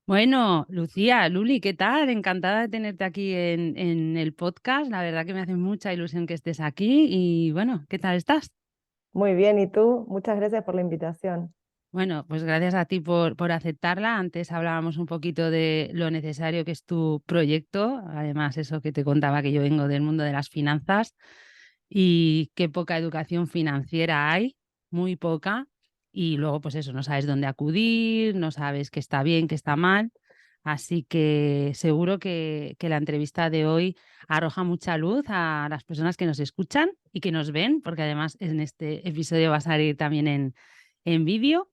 Bueno, Lucía, Luli, ¿qué tal? Encantada de tenerte aquí en el podcast. La verdad que me hace mucha ilusión que estés aquí y bueno, ¿qué tal estás? Muy bien, ¿y tú? Muchas gracias por la invitación. Bueno, pues gracias a ti por aceptarla. Antes hablábamos un poquito de lo necesario que es tu proyecto. Además, eso que te contaba que yo vengo del mundo de las finanzas y qué poca educación financiera hay, muy poca. Y luego, pues eso, no sabes dónde acudir, no sabes qué está bien, qué está mal. Así que seguro que la entrevista de hoy arroja mucha luz a las personas que nos escuchan y que nos ven, porque además en este episodio va a salir también en vídeo.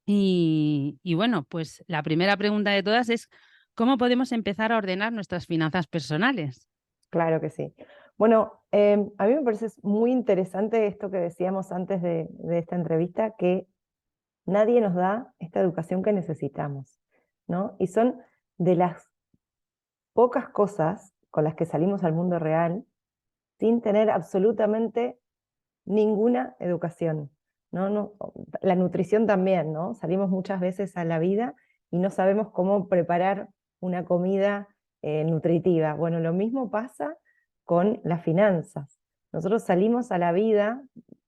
Y bueno, pues la primera pregunta de todas es, ¿cómo podemos empezar a ordenar nuestras finanzas personales? Claro que sí. Bueno, a mí me parece muy interesante esto que decíamos antes de esta entrevista, que nadie nos da esta educación que necesitamos, ¿no? Y son de las pocas cosas con las que salimos al mundo real sin tener absolutamente ninguna educación, ¿no? La nutrición también, ¿no? Salimos muchas veces a la vida y no sabemos cómo preparar una comida nutritiva. Bueno, lo mismo pasa con las finanzas. Nosotros salimos a la vida,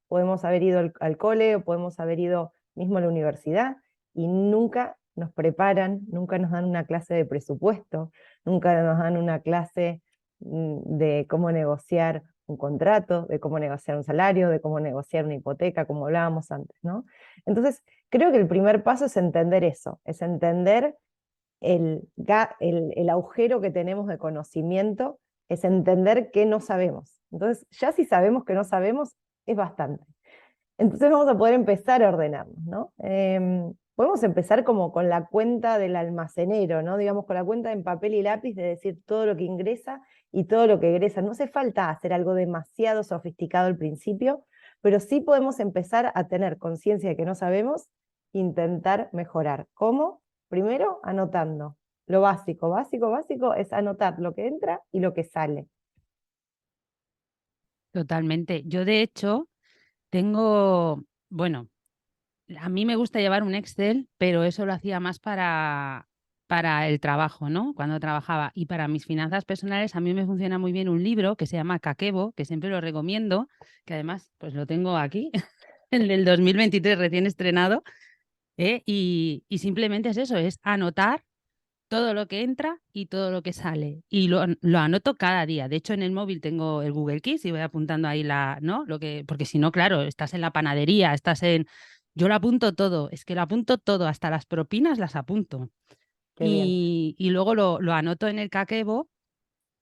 podemos haber ido al cole o podemos haber ido mismo a la universidad y nunca nos preparan, nunca nos dan una clase de presupuesto, nunca nos dan una clase de cómo negociar un contrato, de cómo negociar un salario, de cómo negociar una hipoteca, como hablábamos antes, ¿no? Entonces, creo que el primer paso es entender eso, es entender el agujero que tenemos de conocimiento, es entender que no sabemos. Entonces, ya si sabemos que no sabemos, es bastante. Entonces vamos a poder empezar a ordenarnos, ¿no? Podemos empezar como con la cuenta del almacenero, ¿no? Digamos, con la cuenta en papel y lápiz de decir todo lo que ingresa y todo lo que egresa. No hace falta hacer algo demasiado sofisticado al principio, pero sí podemos empezar a tener conciencia de que no sabemos, intentar mejorar. ¿Cómo? Primero, anotando. Lo básico, básico, básico es anotar lo que entra y lo que sale. Totalmente. Yo, de hecho, tengo, bueno, a mí me gusta llevar un Excel, pero eso lo hacía más para el trabajo, ¿no? Cuando trabajaba. Y para mis finanzas personales, a mí me funciona muy bien un libro que se llama Kakebo, que siempre lo recomiendo, que además, pues lo tengo aquí, el del 2023 recién estrenado, y simplemente es eso, es anotar todo lo que entra y todo lo que sale. Y lo anoto cada día. De hecho, en el móvil tengo el Google Keys y voy apuntando ahí ¿no? Porque si no, claro, estás en la panadería, yo lo apunto todo, es que lo apunto todo, hasta las propinas las apunto. Qué bien. Y luego lo anoto en el Kakebo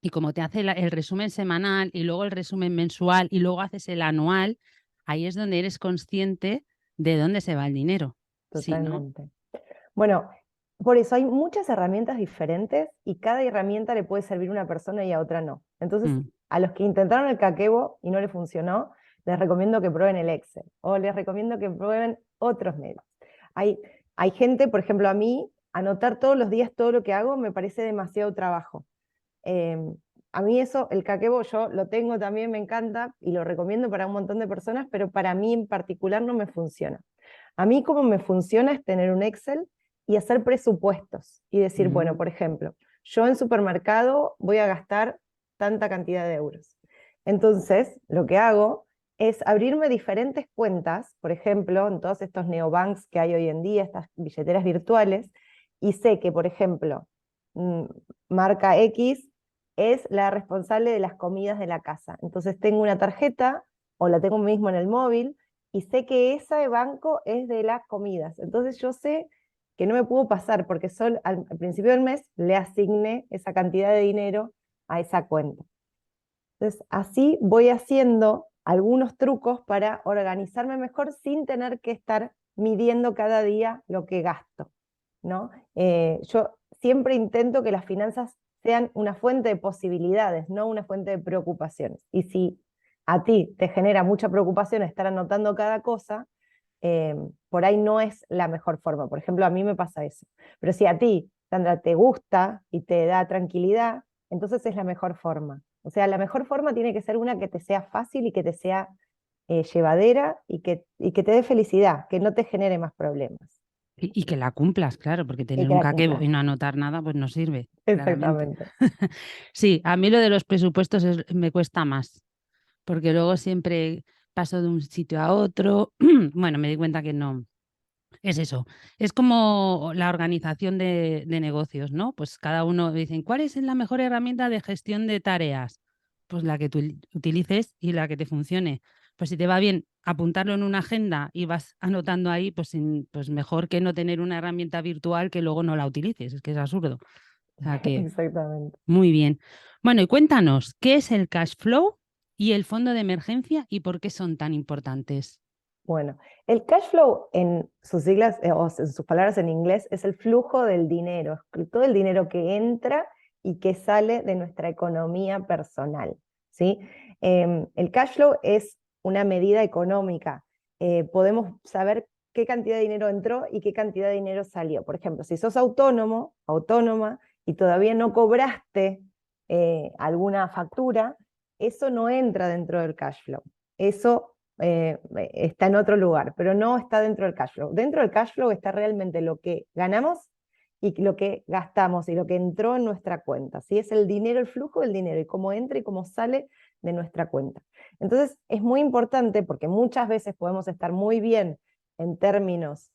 y como te hace el resumen semanal y luego el resumen mensual y luego haces el anual, ahí es donde eres consciente de dónde se va el dinero. Sí, ¿no? Totalmente. Bueno, por eso hay muchas herramientas diferentes y cada herramienta le puede servir a una persona y a otra no. Entonces, Mm. a los que intentaron el Kakebo y no les funcionó, les recomiendo que prueben el Excel o les recomiendo que prueben otros medios. Hay, hay gente, por ejemplo, a mí, anotar todos los días todo lo que hago me parece demasiado trabajo. Eh, a mí eso, el Kakebo, yo lo tengo también, me encanta y lo recomiendo para un montón de personas, pero para mí en particular no me funciona. A mí como me funciona es tener un Excel y hacer presupuestos y decir, bueno, Mm. por ejemplo, yo en supermercado voy a gastar tanta cantidad de euros. Entonces, lo que hago es abrirme diferentes cuentas, por ejemplo, en todos estos neobanks que hay hoy en día, estas billeteras virtuales, y sé que, por ejemplo, mm, marca X es la responsable de las comidas de la casa. Entonces tengo una tarjeta o la tengo mismo en el móvil y sé que ese banco es de las comidas. Entonces yo sé que no me puedo pasar porque al principio del mes le asigné esa cantidad de dinero a esa cuenta. Entonces así voy haciendo algunos trucos para organizarme mejor sin tener que estar midiendo cada día lo que gasto, ¿no? Yo siempre intento que las finanzas sean una fuente de posibilidades, no una fuente de preocupaciones. Y si a ti te genera mucha preocupación estar anotando cada cosa, por ahí no es la mejor forma. Por ejemplo, a mí me pasa eso. Pero si a ti, Sandra, te gusta y te da tranquilidad, entonces es la mejor forma. O sea, la mejor forma tiene que ser una que te sea fácil y que te sea llevadera y que te dé felicidad, que no te genere más problemas. Y que la cumplas, claro, porque y tener que un la caquebo y cumplas. no anotar nada, pues no sirve, claramente. Exactamente. Sí, a mí lo de los presupuestos me cuesta más, porque luego siempre paso de un sitio a otro. Bueno, me di cuenta que no. Es eso, es como la organización de negocios, ¿no? Pues cada uno dicen, ¿cuál es la mejor herramienta de gestión de tareas? Pues la que tú utilices y la que te funcione. Pues si te va bien apuntarlo en una agenda y vas anotando ahí, pues, pues mejor que no tener una herramienta virtual que luego no la utilices, es que es absurdo. O sea que, Exactamente. muy bien. Bueno, y cuéntanos, ¿qué es el cash flow y el fondo de emergencia y por qué son tan importantes? Bueno, el cash flow en sus siglas, o en sus palabras en inglés, es el flujo del dinero, es todo el dinero que entra y que sale de nuestra economía personal, ¿sí? El cash flow es una medida económica. Podemos saber qué cantidad de dinero entró y qué cantidad de dinero salió. Por ejemplo, si sos autónomo, autónoma, y todavía no cobraste alguna factura, eso no entra dentro del cash flow. Eso está en otro lugar, pero no está dentro del cash flow. Dentro del cash flow está realmente lo que ganamos y lo que gastamos y lo que entró en nuestra cuenta. ¿Sí? Es el dinero, el flujo del dinero y cómo entra y cómo sale de nuestra cuenta. Entonces es muy importante porque muchas veces podemos estar muy bien en términos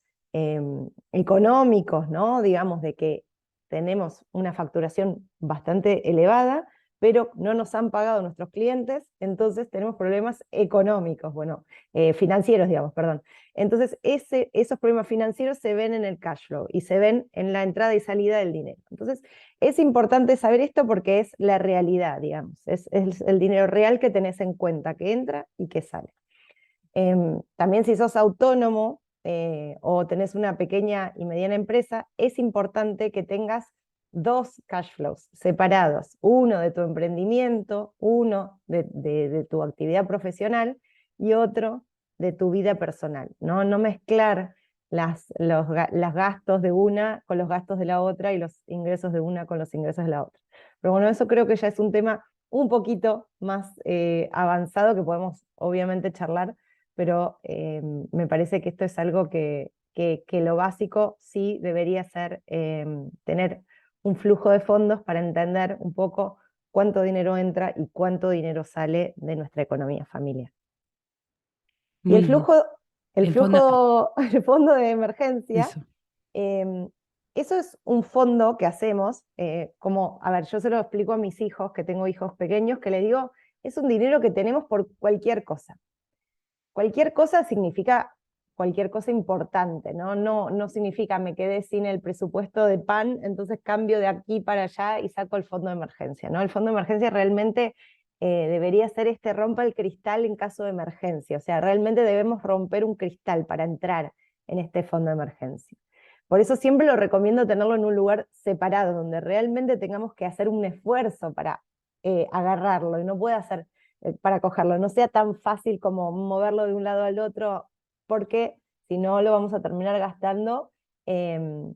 económicos, ¿no? Digamos de que tenemos una facturación bastante elevada, pero no nos han pagado nuestros clientes, entonces tenemos problemas económicos, bueno, financieros, digamos, perdón. Entonces, esos problemas financieros se ven en el cash flow y se ven en la entrada y salida del dinero. Entonces, es importante saber esto porque es la realidad, digamos, es el dinero real que tenés en cuenta, que entra y que sale. También si sos autónomo o tenés una pequeña y mediana empresa, es importante que tengas dos cash flows separados, uno de tu emprendimiento, uno de tu actividad profesional y otro de tu vida personal. No mezclar los gastos de una con los gastos de la otra y los ingresos de una con los ingresos de la otra. Pero bueno, eso creo que ya es un tema un poquito más avanzado que podemos obviamente charlar, pero me parece que esto es algo que lo básico sí debería ser tener un flujo de fondos para entender un poco cuánto dinero entra y cuánto dinero sale de nuestra economía familiar. Y Muy bien. el El fondo, flujo, el fondo de emergencia, eso. eh, eso es un fondo que hacemos, como, a ver, yo se lo explico a mis hijos, que tengo hijos pequeños, que les digo, es un dinero que tenemos por cualquier cosa. Cualquier cosa significa cualquier cosa importante, ¿no? No significa me quedé sin el presupuesto de pan, entonces cambio de aquí para allá y saco el fondo de emergencia, ¿no? El fondo de emergencia realmente debería ser este rompa el cristal en caso de emergencia, o sea, realmente debemos romper un cristal para entrar en este fondo de emergencia. Por eso siempre lo recomiendo tenerlo en un lugar separado, donde realmente tengamos que hacer un esfuerzo para agarrarlo y no pueda ser para cogerlo, no sea tan fácil como moverlo de un lado al otro, porque si no lo vamos a terminar gastando en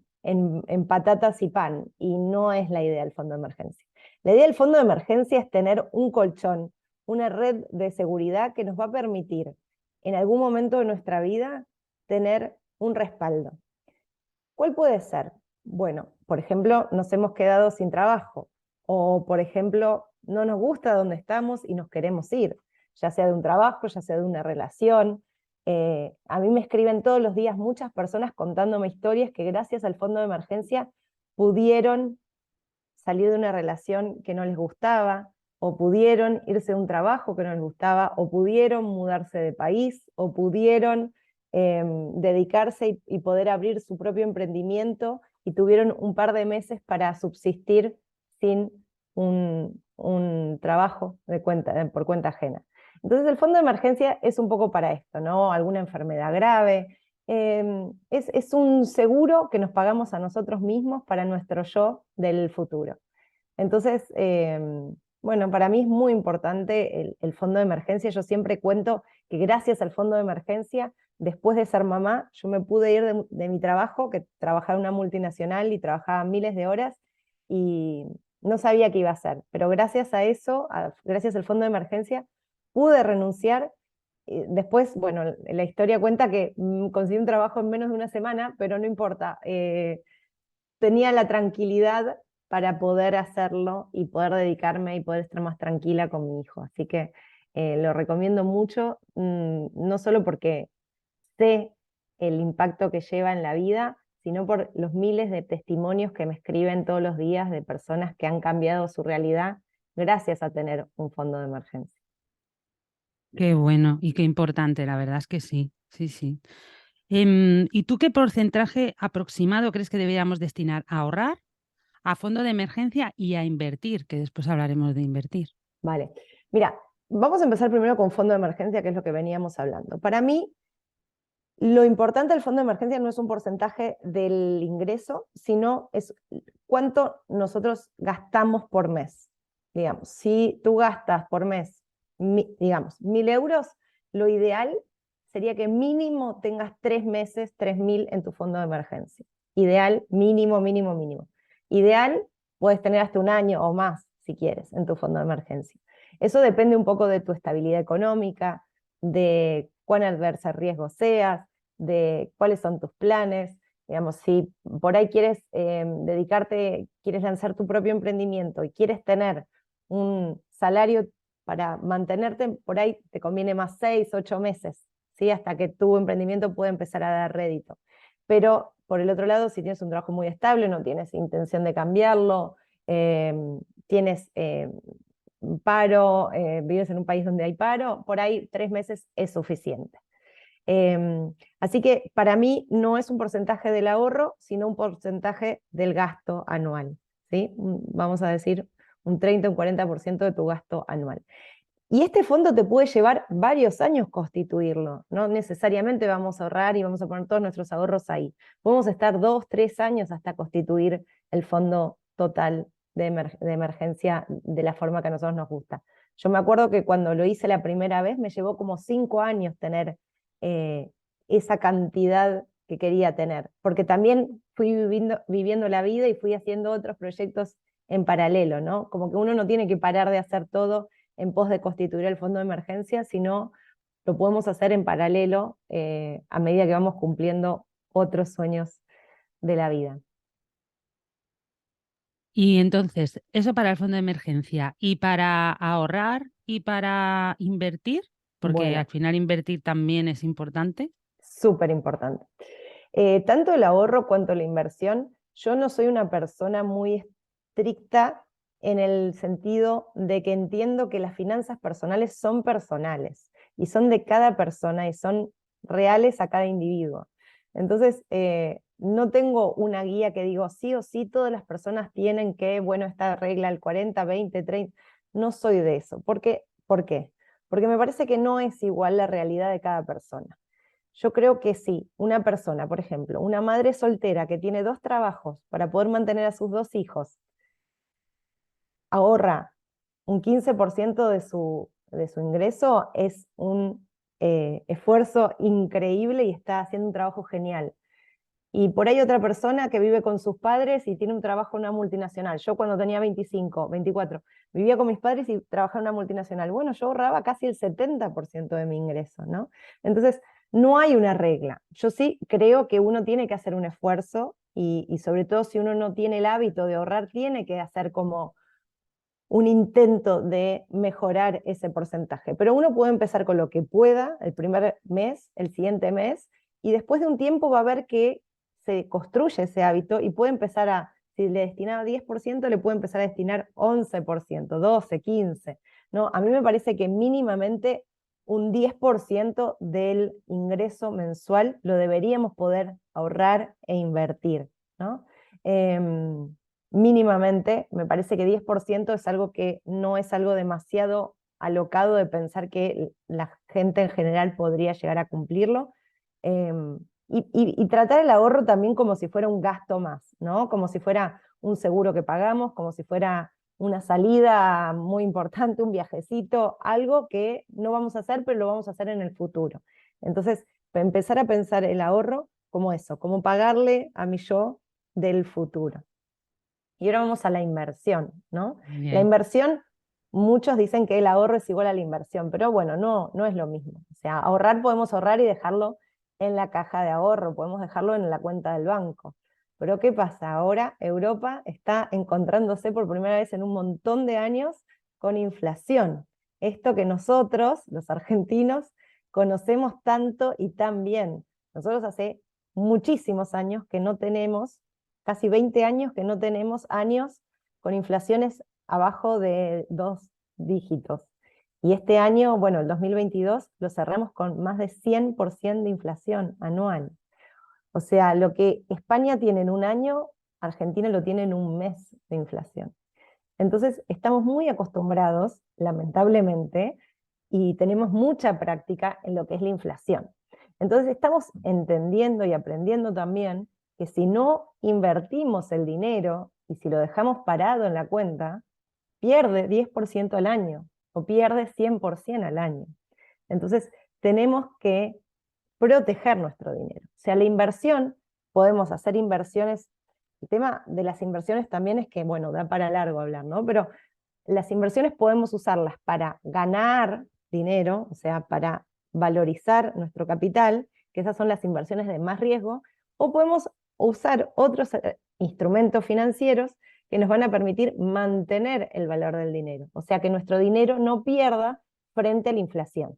patatas y pan, y no es la idea del fondo de emergencia. La idea del fondo de emergencia es tener un colchón, una red de seguridad que nos va a permitir en algún momento de nuestra vida tener un respaldo. ¿Cuál puede ser? Bueno, por ejemplo, nos hemos quedado sin trabajo, o por ejemplo, no nos gusta donde estamos y nos queremos ir, ya sea de un trabajo, ya sea de una relación. A mí me escriben todos los días muchas personas contándome historias que gracias al fondo de emergencia pudieron salir de una relación que no les gustaba, o pudieron irse de un trabajo que no les gustaba, o pudieron mudarse de país, o pudieron dedicarse y poder abrir su propio emprendimiento y tuvieron un par de meses para subsistir sin un trabajo por cuenta ajena. Entonces el fondo de emergencia es un poco para esto, ¿no? Alguna enfermedad grave. Es un seguro que nos pagamos a nosotros mismos para nuestro yo del futuro. Entonces, bueno, para mí es muy importante el fondo de emergencia. Yo siempre cuento que gracias al fondo de emergencia, después de ser mamá, yo me pude ir de mi trabajo, que trabajaba en una multinacional y trabajaba miles de horas, y no sabía qué iba a hacer. Pero gracias a eso, gracias al fondo de emergencia, pude renunciar después, bueno, la historia cuenta que conseguí un trabajo en menos de una semana, pero no importa. Tenía la tranquilidad para poder hacerlo y poder dedicarme y poder estar más tranquila con mi hijo. Así que lo recomiendo mucho, no solo porque sé el impacto que lleva en la vida, sino por los miles de testimonios que me escriben todos los días de personas que han cambiado su realidad gracias a tener un fondo de emergencia. Qué bueno y qué importante, la verdad es que sí, sí, sí. ¿Y tú qué porcentaje aproximado crees que deberíamos destinar a ahorrar, a fondo de emergencia y a invertir? Que después hablaremos de invertir. Vale, mira, vamos a empezar primero con fondo de emergencia, que es lo que veníamos hablando. Para mí, lo importante del fondo de emergencia no es un porcentaje del ingreso, sino es cuánto nosotros gastamos por mes. Digamos, si tú gastas por mes, digamos, 1.000 euros, lo ideal sería que mínimo tengas 3 meses, 3.000 en tu fondo de emergencia. Ideal, mínimo, mínimo, mínimo. Ideal, puedes tener hasta un año o más, si quieres, en tu fondo de emergencia. Eso depende un poco de tu estabilidad económica, de cuán adversa al riesgo seas, de cuáles son tus planes. Digamos, si por ahí quieres dedicarte, quieres lanzar tu propio emprendimiento y quieres tener un salario para mantenerte, por ahí te conviene más 6, 8 meses, ¿sí? Hasta que tu emprendimiento pueda empezar a dar rédito. Pero por el otro lado, si tienes un trabajo muy estable, no tienes intención de cambiarlo, tienes paro, vives en un país donde hay paro, por ahí 3 meses es suficiente. Así que para mí no es un porcentaje del ahorro, sino un porcentaje del gasto anual, ¿sí? Vamos a decir un 30 o un 40% de tu gasto anual. Y este fondo te puede llevar varios años constituirlo, no necesariamente vamos a ahorrar y vamos a poner todos nuestros ahorros ahí. Podemos estar 2, 3 años hasta constituir el fondo total de emergencia de la forma que a nosotros nos gusta. Yo me acuerdo que cuando lo hice la primera vez me llevó como 5 años tener eh, esa cantidad que quería tener, porque también fui viviendo la vida y fui haciendo otros proyectos en paralelo, ¿no? Como que uno no tiene que parar de hacer todo en pos de constituir el fondo de emergencia, sino lo podemos hacer en paralelo a medida que vamos cumpliendo otros sueños de la vida. Y entonces, eso para el fondo de emergencia y para ahorrar y para invertir, porque al Bueno, final invertir también es importante. súper importante. Tanto el ahorro cuanto la inversión, yo no soy una persona muy estricta en el sentido de que entiendo que las finanzas personales son personales y son de cada persona y son reales a cada individuo. Entonces, no tengo una guía que digo sí o sí todas las personas tienen que, bueno, esta regla el 40, 20, 30, no soy de eso. ¿Por qué? Porque me parece que no es igual la realidad de cada persona. Yo creo que sí, una persona, por ejemplo, una madre soltera que tiene 2 trabajos para poder mantener a sus 2 hijos, ahorra un 15% de su ingreso, es un esfuerzo increíble y está haciendo un trabajo genial. Y por ahí otra persona que vive con sus padres y tiene un trabajo en una multinacional. Yo cuando tenía 25, 24, vivía con mis padres y trabajaba en una multinacional. Bueno, yo ahorraba casi el 70% de mi ingreso, ¿no? Entonces, no hay una regla. Yo sí creo que uno tiene que hacer un esfuerzo y sobre todo si uno no tiene el hábito de ahorrar, tiene que hacer como un intento de mejorar ese porcentaje. Pero uno puede empezar con lo que pueda el primer mes, el siguiente mes, y después de un tiempo va a ver que se construye ese hábito y puede empezar si le destinaba 10%, le puede empezar a destinar 11%, 12, 15%. ¿No? A mí me parece que mínimamente un 10% del ingreso mensual lo deberíamos poder ahorrar e invertir, ¿no? Mínimamente, me parece que 10% es algo que no es algo demasiado alocado de pensar que la gente en general podría llegar a cumplirlo. Y tratar el ahorro también como si fuera un gasto más, ¿no? Como si fuera un seguro que pagamos, como si fuera una salida muy importante, un viajecito, algo que no vamos a hacer, pero lo vamos a hacer en el futuro. Entonces, empezar a pensar el ahorro como eso, como pagarle a mi yo del futuro. Y ahora vamos a la inversión, ¿no? La Bien. inversión muchos dicen que el ahorro es igual a la inversión, pero bueno, no es lo mismo. O sea, ahorrar podemos ahorrar y dejarlo en la caja de ahorro, podemos dejarlo en la cuenta del banco. Pero ¿qué pasa? Ahora Europa está encontrándose por primera vez en un montón de años con inflación. Esto que nosotros, los argentinos, conocemos tanto y tan bien. Nosotros hace muchísimos años que no tenemos, casi 20 años que no tenemos años con inflaciones abajo de 2 dígitos. Y este año, bueno, el 2022, lo cerramos con más de 100% de inflación anual. O sea, lo que España tiene en un año, Argentina lo tiene en un mes de inflación. Entonces, estamos muy acostumbrados, lamentablemente, y tenemos mucha práctica en lo que es la inflación. Entonces, estamos entendiendo y aprendiendo también que si no invertimos el dinero y si lo dejamos parado en la cuenta, pierde 10% al año o pierde 100% al año. Entonces, tenemos que proteger nuestro dinero. O sea, la inversión, podemos hacer inversiones. El tema de las inversiones también es que, bueno, da para largo hablar, ¿no? Pero las inversiones podemos usarlas para ganar dinero, o sea, para valorizar nuestro capital, que esas son las inversiones de más riesgo, o podemos usar otros instrumentos financieros que nos van a permitir mantener el valor del dinero, o sea, que nuestro dinero no pierda frente a la inflación.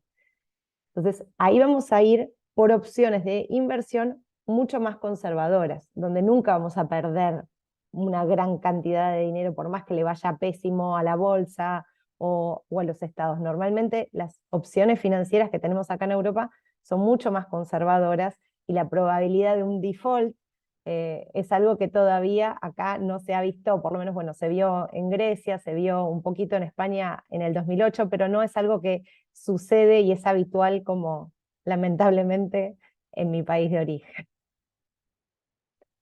Entonces, ahí vamos a ir por opciones de inversión mucho más conservadoras, donde nunca vamos a perder una gran cantidad de dinero, por más que le vaya pésimo a la bolsa o a los estados. Normalmente las opciones financieras que tenemos acá en Europa son mucho más conservadoras y la probabilidad de un default es algo que todavía acá no se ha visto, por lo menos, bueno, se vio en Grecia, se vio un poquito en España en el 2008, pero no es algo que sucede y es habitual como lamentablemente en mi país de origen.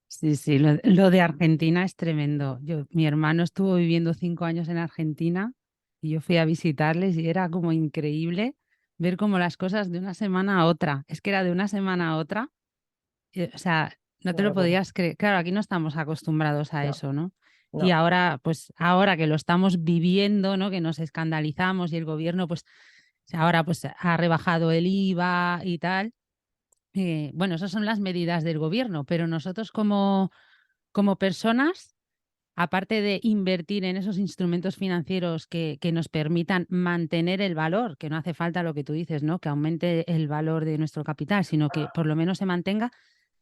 Sí, sí, lo de Argentina es tremendo. Mi hermano estuvo viviendo 5 años en Argentina y yo fui a visitarles y era como increíble ver cómo las cosas de una semana a otra, es que era de una semana a otra, o sea, no te Una lo locura. podías creer. Claro, aquí no estamos acostumbrados a No, eso, ¿no? Y no, ahora, pues ahora que lo estamos viviendo, ¿no? Que nos escandalizamos y el gobierno, pues ahora pues ha rebajado el IVA y tal. Bueno, esas son las medidas del gobierno, pero nosotros como personas, aparte de invertir en esos instrumentos financieros que nos permitan mantener el valor, que no hace falta lo que tú dices, ¿no? Que aumente el valor de nuestro capital, sino que por lo menos se mantenga,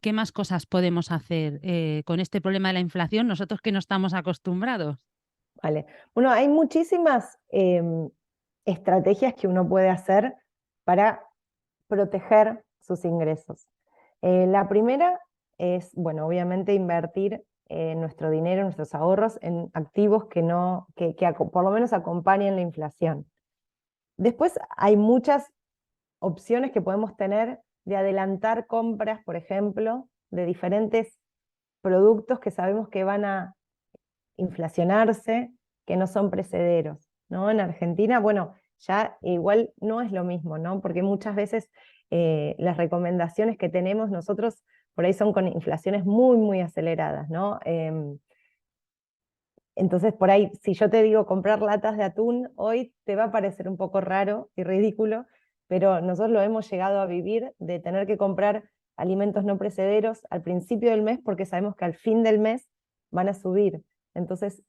¿qué más cosas podemos hacer con este problema de la inflación nosotros que no estamos acostumbrados? vale. Bueno, hay muchísimas estrategias que uno puede hacer para proteger sus ingresos. La primera es, bueno, obviamente invertir nuestro dinero, nuestros ahorros en activos que, no, por lo menos acompañen la inflación. Después hay muchas opciones que podemos tener de adelantar compras, por ejemplo, de diferentes productos que sabemos que van a inflacionarse, que no son precederos, ¿no? En Argentina, bueno, ya igual no es lo mismo, ¿no? Porque muchas veces las recomendaciones que tenemos nosotros por ahí son con inflaciones muy, muy aceleradas, ¿no? Entonces, por ahí, si yo te digo comprar latas de atún, hoy te va a parecer un poco raro y ridículo, pero nosotros lo hemos llegado a vivir de tener que comprar alimentos no precederos al principio del mes porque sabemos que al fin del mes van a subir. Entonces,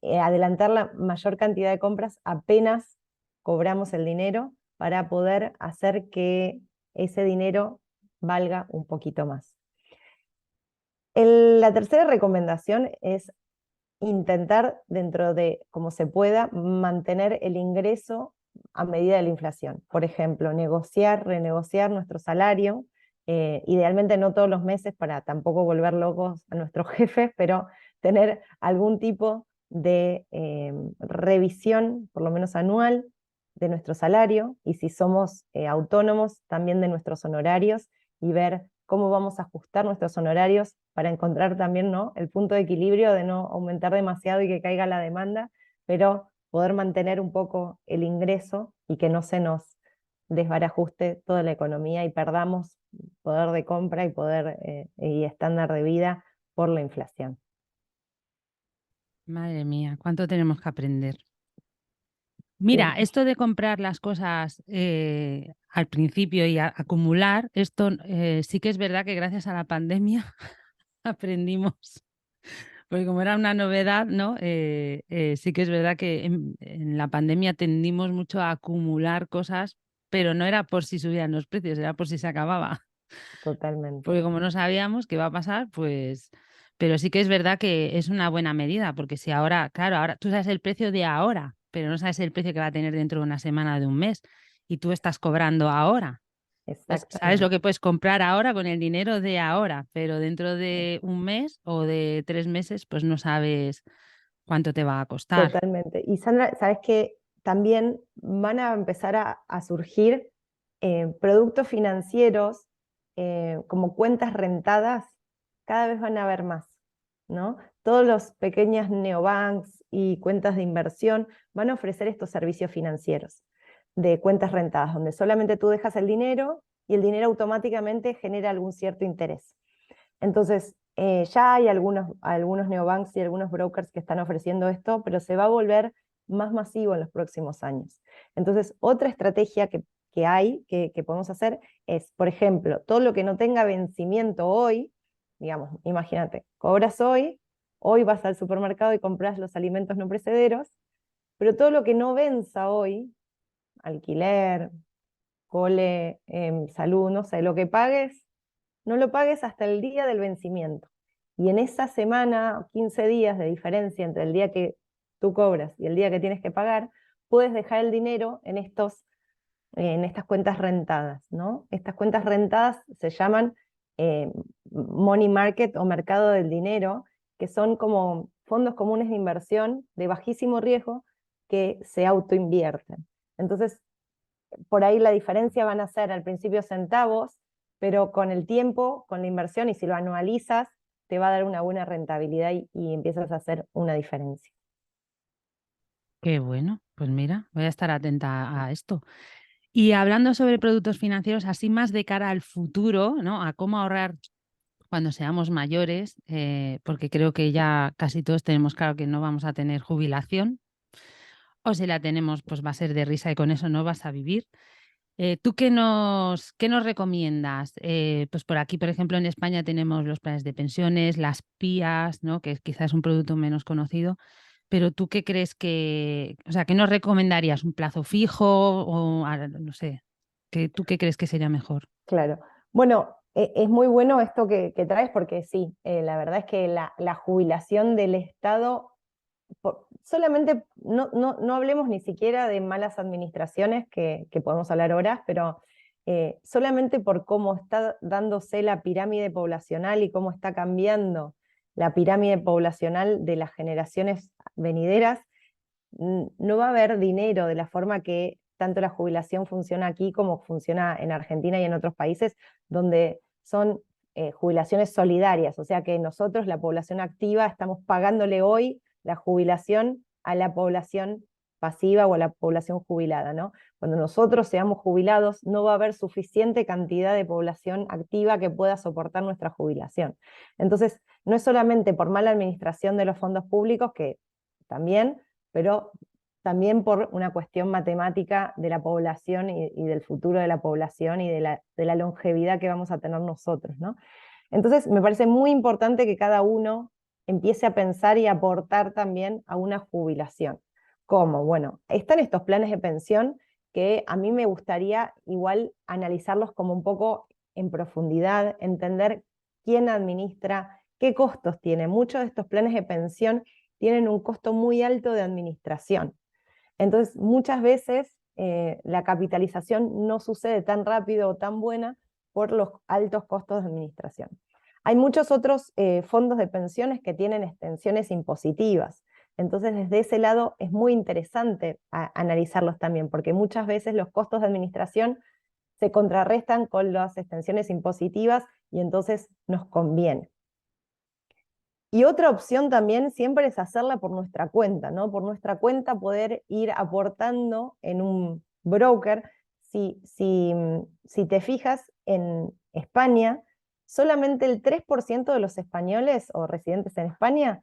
adelantar la mayor cantidad de compras apenas cobramos el dinero para poder hacer que ese dinero valga un poquito más. La tercera recomendación es intentar, dentro de como se pueda, mantener el ingreso a medida de la inflación. Por ejemplo, negociar, renegociar nuestro salario, idealmente no todos los meses para tampoco volver locos a nuestros jefes, pero tener algún tipo de revisión, por lo menos anual, de nuestro salario, y si somos autónomos, también de nuestros honorarios, y ver cómo vamos a ajustar nuestros honorarios para encontrar también, ¿no?, el punto de equilibrio de no aumentar demasiado y que caiga la demanda, pero poder mantener un poco el ingreso y que no se nos desbarajuste toda la economía y perdamos poder de compra y poder y estándar de vida por la inflación. Madre mía, cuánto tenemos que aprender. Mira, esto de comprar las cosas al principio y acumular, esto sí que es verdad que gracias a la pandemia aprendimos, porque como era una novedad, ¿no? Sí que es verdad que en la pandemia tendimos mucho a acumular cosas, pero no era por si subían los precios, era por si se acababa. Totalmente, Porque como no sabíamos qué va a pasar, pues... Pero sí que es verdad que es una buena medida, porque si ahora, claro, ahora tú sabes el precio de ahora, pero no sabes el precio que va a tener dentro de una semana o de un mes, y tú estás cobrando ahora. Entonces, sabes lo exactamente. que puedes comprar ahora con el dinero de ahora, pero dentro de un mes o de 3 meses, pues no sabes cuánto te va a costar. Totalmente. Y Sandra, sabes que también van a empezar a surgir productos financieros como cuentas rentadas, cada vez van a haber más, ¿no? Todos los pequeños neobanks y cuentas de inversión van a ofrecer estos servicios financieros de cuentas rentadas, donde solamente tú dejas el dinero y el dinero automáticamente genera algún cierto interés. Entonces, ya hay algunos neobanks y algunos brokers que están ofreciendo esto, pero se va a volver más masivo en los próximos años. Entonces, otra estrategia que hay, que podemos hacer, es, por ejemplo, todo lo que no tenga vencimiento hoy, digamos, imagínate, cobras hoy vas al supermercado y compras los alimentos no precederos, pero todo lo que no venza hoy, alquiler, cole, salud, no sé, lo que pagues, no lo pagues hasta el día del vencimiento. Y en esa semana, 15 días de diferencia entre el día que tú cobras y el día que tienes que pagar, puedes dejar el dinero en estas cuentas rentadas, ¿no? Estas cuentas rentadas se llaman eh, money market o mercado del dinero, que son como fondos comunes de inversión de bajísimo riesgo que se autoinvierten. Entonces, por ahí la diferencia van a ser al principio centavos, pero con el tiempo, con la inversión y si lo anualizas, te va a dar una buena rentabilidad y empiezas a hacer una diferencia. Qué bueno, pues mira, voy a estar atenta a esto. Y hablando sobre productos financieros, así más de cara al futuro, ¿no? A cómo ahorrar cuando seamos mayores, porque creo que ya casi todos tenemos claro que no vamos a tener jubilación, o si la tenemos, pues va a ser de risa y con eso no vas a vivir. ¿Tú qué nos recomiendas? Pues por aquí, por ejemplo, en España tenemos los planes de pensiones, las PIAs, ¿no? Que quizás es un producto menos conocido, pero ¿tú qué crees o sea, qué nos recomendarías? ¿Un plazo fijo o no sé, tú qué crees que sería mejor? Claro. Bueno, es muy bueno esto que traes porque sí, la verdad es que la jubilación del Estado, solamente no hablemos ni siquiera de malas administraciones, que podemos hablar horas, pero solamente por cómo está dándose la pirámide poblacional y cómo está cambiando la pirámide poblacional de las generaciones venideras, no va a haber dinero de la forma que tanto la jubilación funciona aquí como funciona en Argentina y en otros países, donde son jubilaciones solidarias, o sea que nosotros, la población activa, estamos pagándole hoy la jubilación a la población pasiva o a la población jubilada, ¿no? Cuando nosotros seamos jubilados, no va a haber suficiente cantidad de población activa que pueda soportar nuestra jubilación. Entonces, no es solamente por mala administración de los fondos públicos, que también, pero también por una cuestión matemática de la población y del futuro de la población y de la longevidad que vamos a tener nosotros, ¿no? Entonces, me parece muy importante que cada uno empiece a pensar y aportar también a una jubilación. ¿Cómo? Bueno, están estos planes de pensión que a mí me gustaría igual analizarlos como un poco en profundidad, entender quién administra, qué costos tiene. Muchos de estos planes de pensión tienen un costo muy alto de administración. Entonces, muchas veces la capitalización no sucede tan rápido o tan buena por los altos costos de administración. Hay muchos otros fondos de pensiones que tienen extensiones impositivas. Entonces, desde ese lado es muy interesante analizarlos también, porque muchas veces los costos de administración se contrarrestan con las extensiones impositivas y entonces nos conviene. Y otra opción también siempre es hacerla por nuestra cuenta, ¿no? Por nuestra cuenta poder ir aportando en un broker. Si te fijas en España, solamente el 3% de los españoles o residentes en España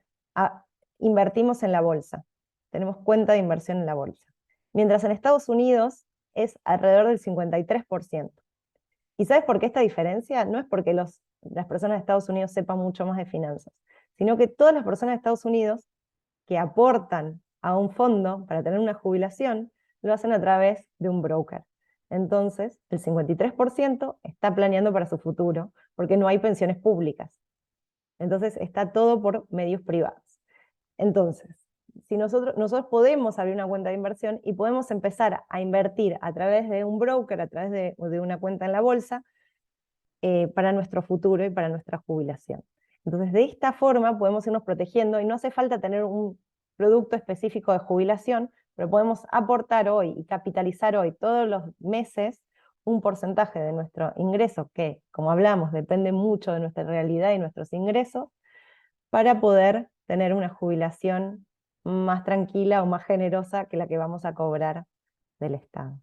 invertimos en la bolsa. Tenemos cuenta de inversión en la bolsa. mientras en Estados Unidos es alrededor del 53%. ¿Y sabes por qué esta diferencia? No es porque las personas de Estados Unidos sepan mucho más de finanzas, sino que todas las personas de Estados Unidos que aportan a un fondo para tener una jubilación, lo hacen a través de un broker. Entonces, el 53% está planeando para su futuro, porque no hay pensiones públicas. Entonces, está todo por medios privados. Entonces, si nosotros podemos abrir una cuenta de inversión y podemos empezar a invertir a través de un broker, a través de una cuenta en la bolsa, para nuestro futuro y para nuestra jubilación. Entonces, de esta forma podemos irnos protegiendo y no hace falta tener un producto específico de jubilación, pero podemos aportar hoy y capitalizar hoy todos los meses un porcentaje de nuestro ingreso, que, como hablamos, depende mucho de nuestra realidad y nuestros ingresos, para poder tener una jubilación más tranquila o más generosa que la que vamos a cobrar del Estado.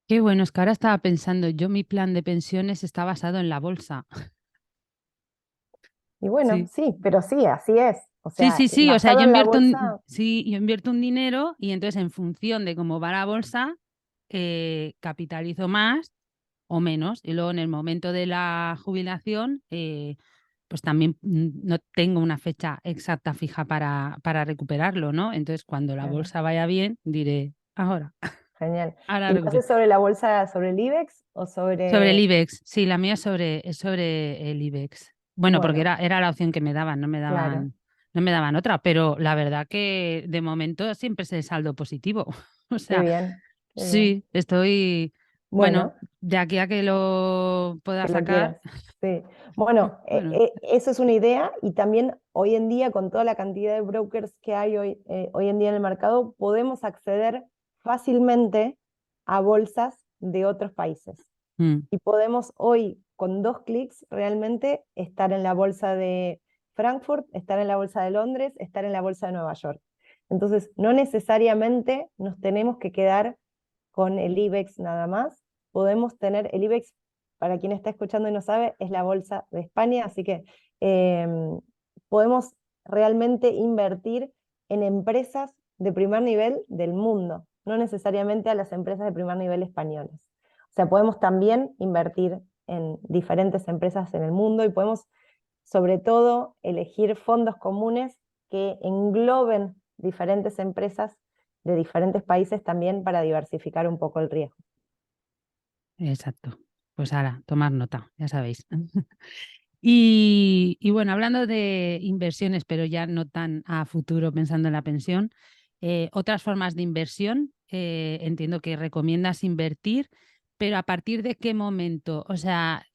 Qué bueno, es que ahora estaba pensando, yo mi plan de pensiones está basado en la bolsa. Y bueno, Sí. sí, pero sí, así es. O Sí, sea, sí, sí, o sea, basado en la bolsa, sí, yo invierto un dinero y entonces en función de cómo va la bolsa, capitalizo más o menos. Y luego en el momento de la jubilación, pues también no tengo una fecha exacta fija para recuperarlo, ¿no? Entonces cuando la claro, bolsa vaya bien, diré, ahora, genial. ahora ¿Y lo recupero. haces sobre la bolsa, sobre el IBEX o Sobre el sobre, IBEX, sí, la mía es sobre el IBEX. Bueno, porque bueno, era la opción que me daban, claro, no me daban otra, pero la verdad que de momento siempre es el saldo positivo. O qué sea, bien, qué bien. sí, estoy, bueno, Bueno, de aquí a que lo pueda que lo sacar, quieras. Sí. Bueno, bueno, eso es una idea y también hoy en día con toda la cantidad de brokers que hay hoy en día en el mercado, podemos acceder fácilmente a bolsas de otros países. mm, Y podemos hoy, con 2 clics, realmente estar en la bolsa de Frankfurt, estar en la bolsa de Londres, estar en la bolsa de Nueva York. Entonces, no necesariamente nos tenemos que quedar con el IBEX nada más. Podemos tener el IBEX, para quien está escuchando y no sabe, es la bolsa de España, así que eh, podemos realmente invertir en empresas de primer nivel del mundo, no necesariamente a las empresas de primer nivel españoles. O sea, podemos también invertir en diferentes empresas en el mundo y podemos, sobre todo, elegir fondos comunes que engloben diferentes empresas de diferentes países también para diversificar un poco el riesgo. exacto. Pues ahora, tomar nota, ya sabéis. Y bueno, hablando de inversiones, pero ya no tan a futuro pensando en la pensión, otras formas de inversión, entiendo que recomiendas invertir, pero ¿a partir de qué momento? O sea,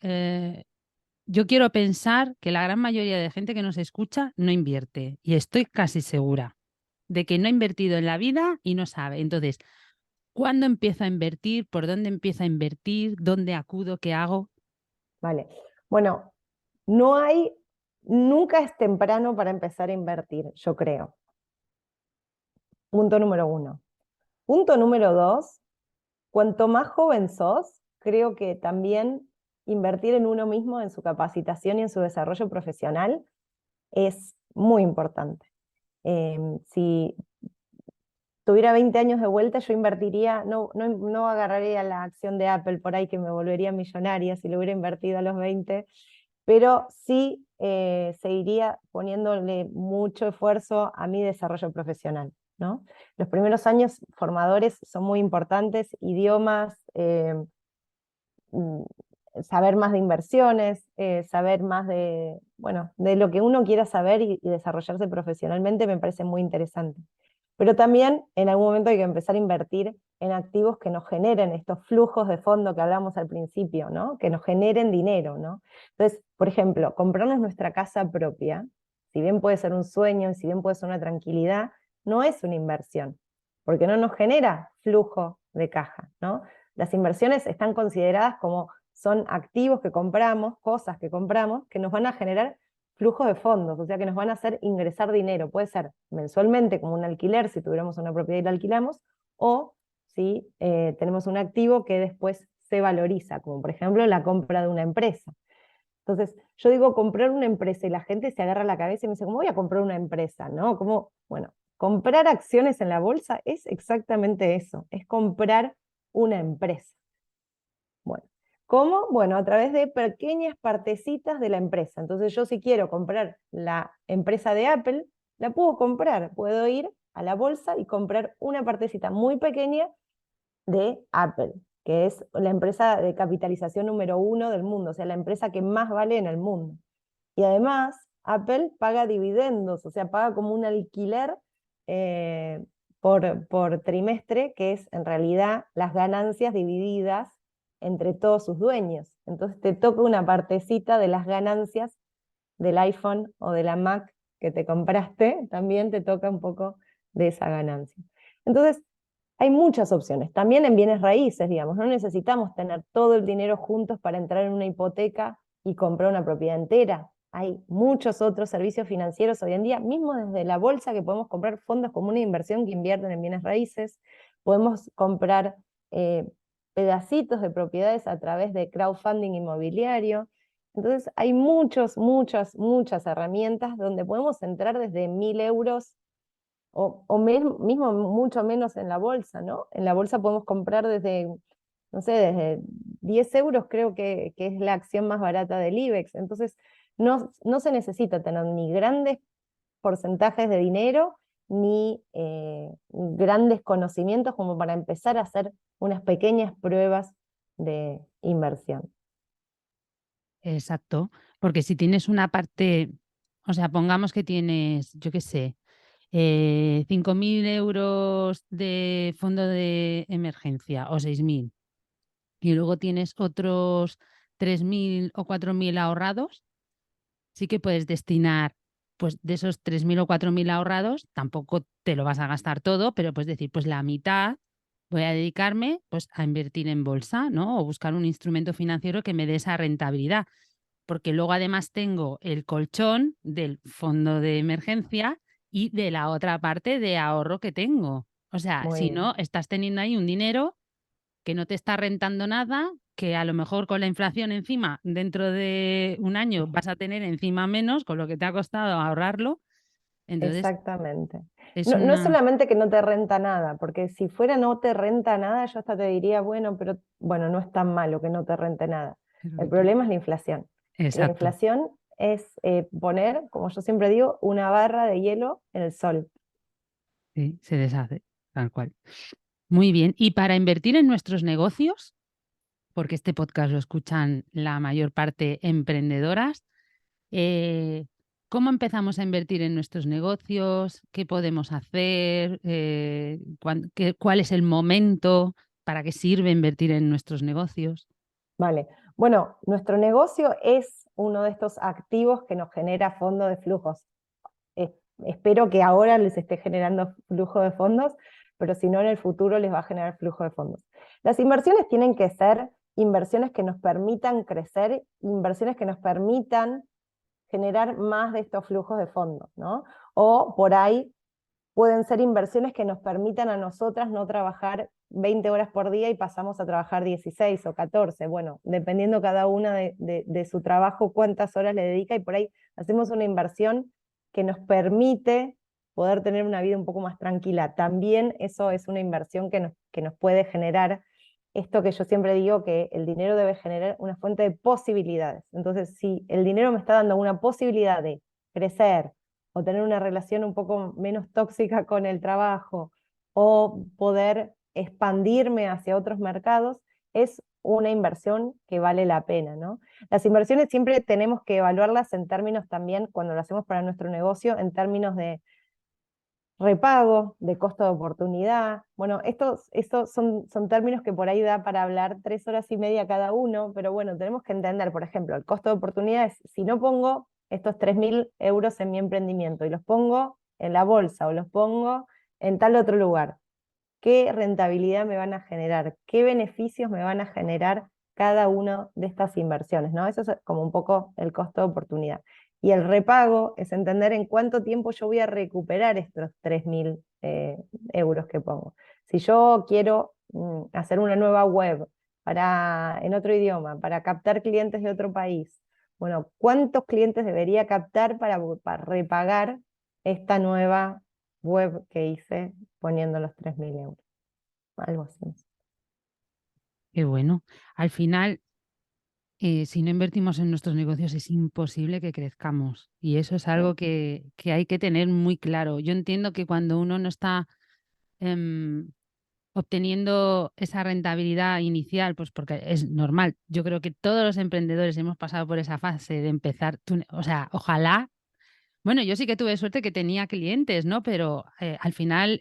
yo quiero pensar que la gran mayoría de gente que nos escucha no invierte y estoy casi segura de que no ha invertido en la vida y no sabe. Entonces, ¿cuándo empiezo a invertir? ¿Por dónde empiezo a invertir? ¿Dónde acudo? ¿Qué hago? Vale. Bueno, no hay, nunca es temprano para empezar a invertir, yo creo. Punto número uno. Punto número dos, cuanto más joven sos, creo que también invertir en uno mismo, en su capacitación y en su desarrollo profesional es muy importante. Si tuviera 20 años de vuelta, yo invertiría, no agarraría la acción de Apple por ahí que me volvería millonaria si lo hubiera invertido a los 20, pero sí seguiría poniéndole mucho esfuerzo a mi desarrollo profesional, ¿no? Los primeros años formadores son muy importantes, idiomas, mm, saber más de inversiones, saber más de, bueno, de lo que uno quiera saber y desarrollarse profesionalmente me parece muy interesante. Pero también en algún momento hay que empezar a invertir en activos que nos generen estos flujos de fondo que hablamos al principio, ¿no? Que nos generen dinero, ¿no? Entonces, por ejemplo, comprarnos nuestra casa propia, si bien puede ser un sueño, si bien puede ser una tranquilidad, no es una inversión, porque no nos genera flujo de caja, ¿no? Las inversiones están consideradas como son activos que compramos, cosas que compramos, que nos van a generar flujos de fondos, o sea que nos van a hacer ingresar dinero. Puede ser mensualmente como un alquiler, si tuviéramos una propiedad y la alquilamos, o si tenemos un activo que después se valoriza, como por ejemplo la compra de una empresa. Entonces, yo digo comprar una empresa y la gente se agarra la cabeza y me dice, ¿cómo voy a comprar una empresa? ¿No? ¿Cómo? Bueno, comprar acciones en la bolsa es exactamente eso, es comprar una empresa. Bueno, ¿cómo? Bueno, a través de pequeñas partecitas de la empresa. Entonces yo si quiero comprar la empresa de Apple, la puedo comprar, puedo ir a la bolsa y comprar una partecita muy pequeña de Apple, que es la empresa de capitalización número 1 del mundo, o sea, la empresa que más vale en el mundo. Y además, Apple paga dividendos, o sea, paga como un alquiler eh, por trimestre, que es en realidad las ganancias divididas entre todos sus dueños. Entonces te toca una partecita de las ganancias del iPhone o de la Mac que te compraste, también te toca un poco de esa ganancia. Entonces, hay muchas opciones. También en bienes raíces, digamos, no necesitamos tener todo el dinero juntos para entrar en una hipoteca y comprar una propiedad entera. Hay muchos otros servicios financieros hoy en día, mismo desde la bolsa, que podemos comprar fondos comunes de inversión que invierten en bienes raíces, podemos comprar eh, pedacitos de propiedades a través de crowdfunding inmobiliario. Entonces hay muchas herramientas donde podemos entrar desde 1.000 euros o mismo mucho menos en la bolsa, ¿no? En la bolsa podemos comprar desde, no sé, desde 10 euros creo que es la acción más barata del IBEX. Entonces, no se necesita tener ni grandes porcentajes de dinero ni grandes conocimientos como para empezar a hacer unas pequeñas pruebas de inversión. Exacto, porque si tienes una parte, o sea, pongamos que tienes, yo qué sé, 5.000 euros de fondo de emergencia o 6.000 y luego tienes otros 3.000 o 4.000 ahorrados, sí que puedes destinar, pues de esos 3.000 o 4.000 ahorrados, tampoco te lo vas a gastar todo, pero puedes decir, pues la mitad voy a dedicarme pues a invertir en bolsa, ¿no? O buscar un instrumento financiero que me dé esa rentabilidad, porque luego además tengo el colchón del fondo de emergencia y de la otra parte de ahorro que tengo. O sea, Muy si no, bien. estás teniendo ahí un dinero que no te está rentando nada, que a lo mejor con la inflación encima, dentro de un año vas a tener encima menos con lo que te ha costado ahorrarlo. Entonces, Exactamente. es No es una... solamente que no te renta nada, porque si fuera no te renta nada, yo hasta te diría, bueno, pero bueno, no es tan malo que no te rente nada. El problema es la inflación. La Exacto, inflación es poner, como yo siempre digo, una barra de hielo en el sol. sí, se deshace, tal cual. Muy bien. Y para invertir en nuestros negocios, porque este podcast lo escuchan la mayor parte emprendedoras, eh, ¿cómo empezamos a invertir en nuestros negocios? ¿Qué podemos hacer? ¿Cuál es el momento? ¿Para qué sirve invertir en nuestros negocios? Vale. Bueno, nuestro negocio es uno de estos activos que nos genera fondo de flujos. Es- Espero que ahora les esté generando flujo de fondos, pero si no, en el futuro les va a generar flujo de fondos. Las inversiones tienen que ser inversiones que nos permitan crecer, inversiones que nos permitan generar más de estos flujos de fondos, ¿no? O por ahí pueden ser inversiones que nos permitan a nosotras no trabajar 20 horas por día y pasamos a trabajar 16 o 14. Bueno, dependiendo cada una de su trabajo, cuántas horas le dedica, y por ahí hacemos una inversión que nos permite poder tener una vida un poco más tranquila. También eso es una inversión que nos puede generar esto que yo siempre digo, que el dinero debe generar una fuente de posibilidades. Entonces, si el dinero me está dando una posibilidad de crecer, o tener una relación un poco menos tóxica con el trabajo, o poder expandirme hacia otros mercados, es una inversión que vale la pena, ¿no? Las inversiones siempre tenemos que evaluarlas en términos también, cuando lo hacemos para nuestro negocio, en términos de repago, de costo de oportunidad. Bueno, estos son términos que por ahí da para hablar 3 horas y media cada uno, pero bueno, tenemos que entender, por ejemplo, el costo de oportunidad es, si no pongo estos 3.000 euros en mi emprendimiento y los pongo en la bolsa o los pongo en tal otro lugar, ¿qué rentabilidad me van a generar? ¿Qué beneficios me van a generar cada una de estas inversiones? ¿No? Eso es como un poco el costo de oportunidad. Y el repago es entender en cuánto tiempo yo voy a recuperar estos 3.000 euros que pongo. Si yo quiero hacer una nueva web en otro idioma, para captar clientes de otro país, bueno, ¿cuántos clientes debería captar para repagar esta nueva web que hice poniendo los 3.000 euros, algo así. Qué bueno. Al final, si no invertimos en nuestros negocios es imposible que crezcamos y eso es Sí, algo que hay que tener muy claro. Yo entiendo que cuando uno no está em, obteniendo esa rentabilidad inicial, pues porque es normal. Yo creo que todos los emprendedores hemos pasado por esa fase de empezar, o sea, ojalá. Bueno, yo sí que tuve suerte que tenía clientes, ¿no? Pero al final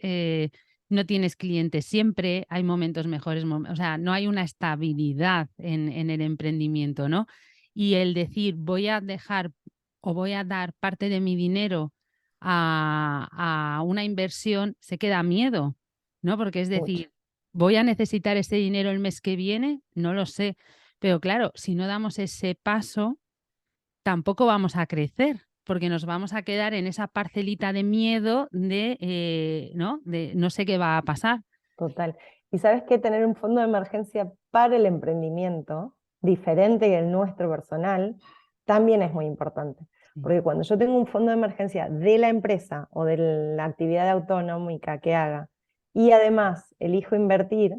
no tienes clientes siempre, hay momentos mejores, o sea, no hay una estabilidad en el emprendimiento, ¿no? Y el decir, voy a dejar o voy a dar parte de mi dinero a una inversión, se queda miedo, ¿no? Porque es mucho. decir, ¿voy a necesitar ese dinero el mes que viene? No lo sé. Pero claro, si no damos ese paso tampoco vamos a crecer, porque nos vamos a quedar en esa parcelita de miedo de no sé qué va a pasar. Total. Y sabes que tener un fondo de emergencia para el emprendimiento, diferente del nuestro personal, también es muy importante. Sí. Porque cuando yo tengo un fondo de emergencia de la empresa o de la actividad autonómica que haga, y además elijo invertir,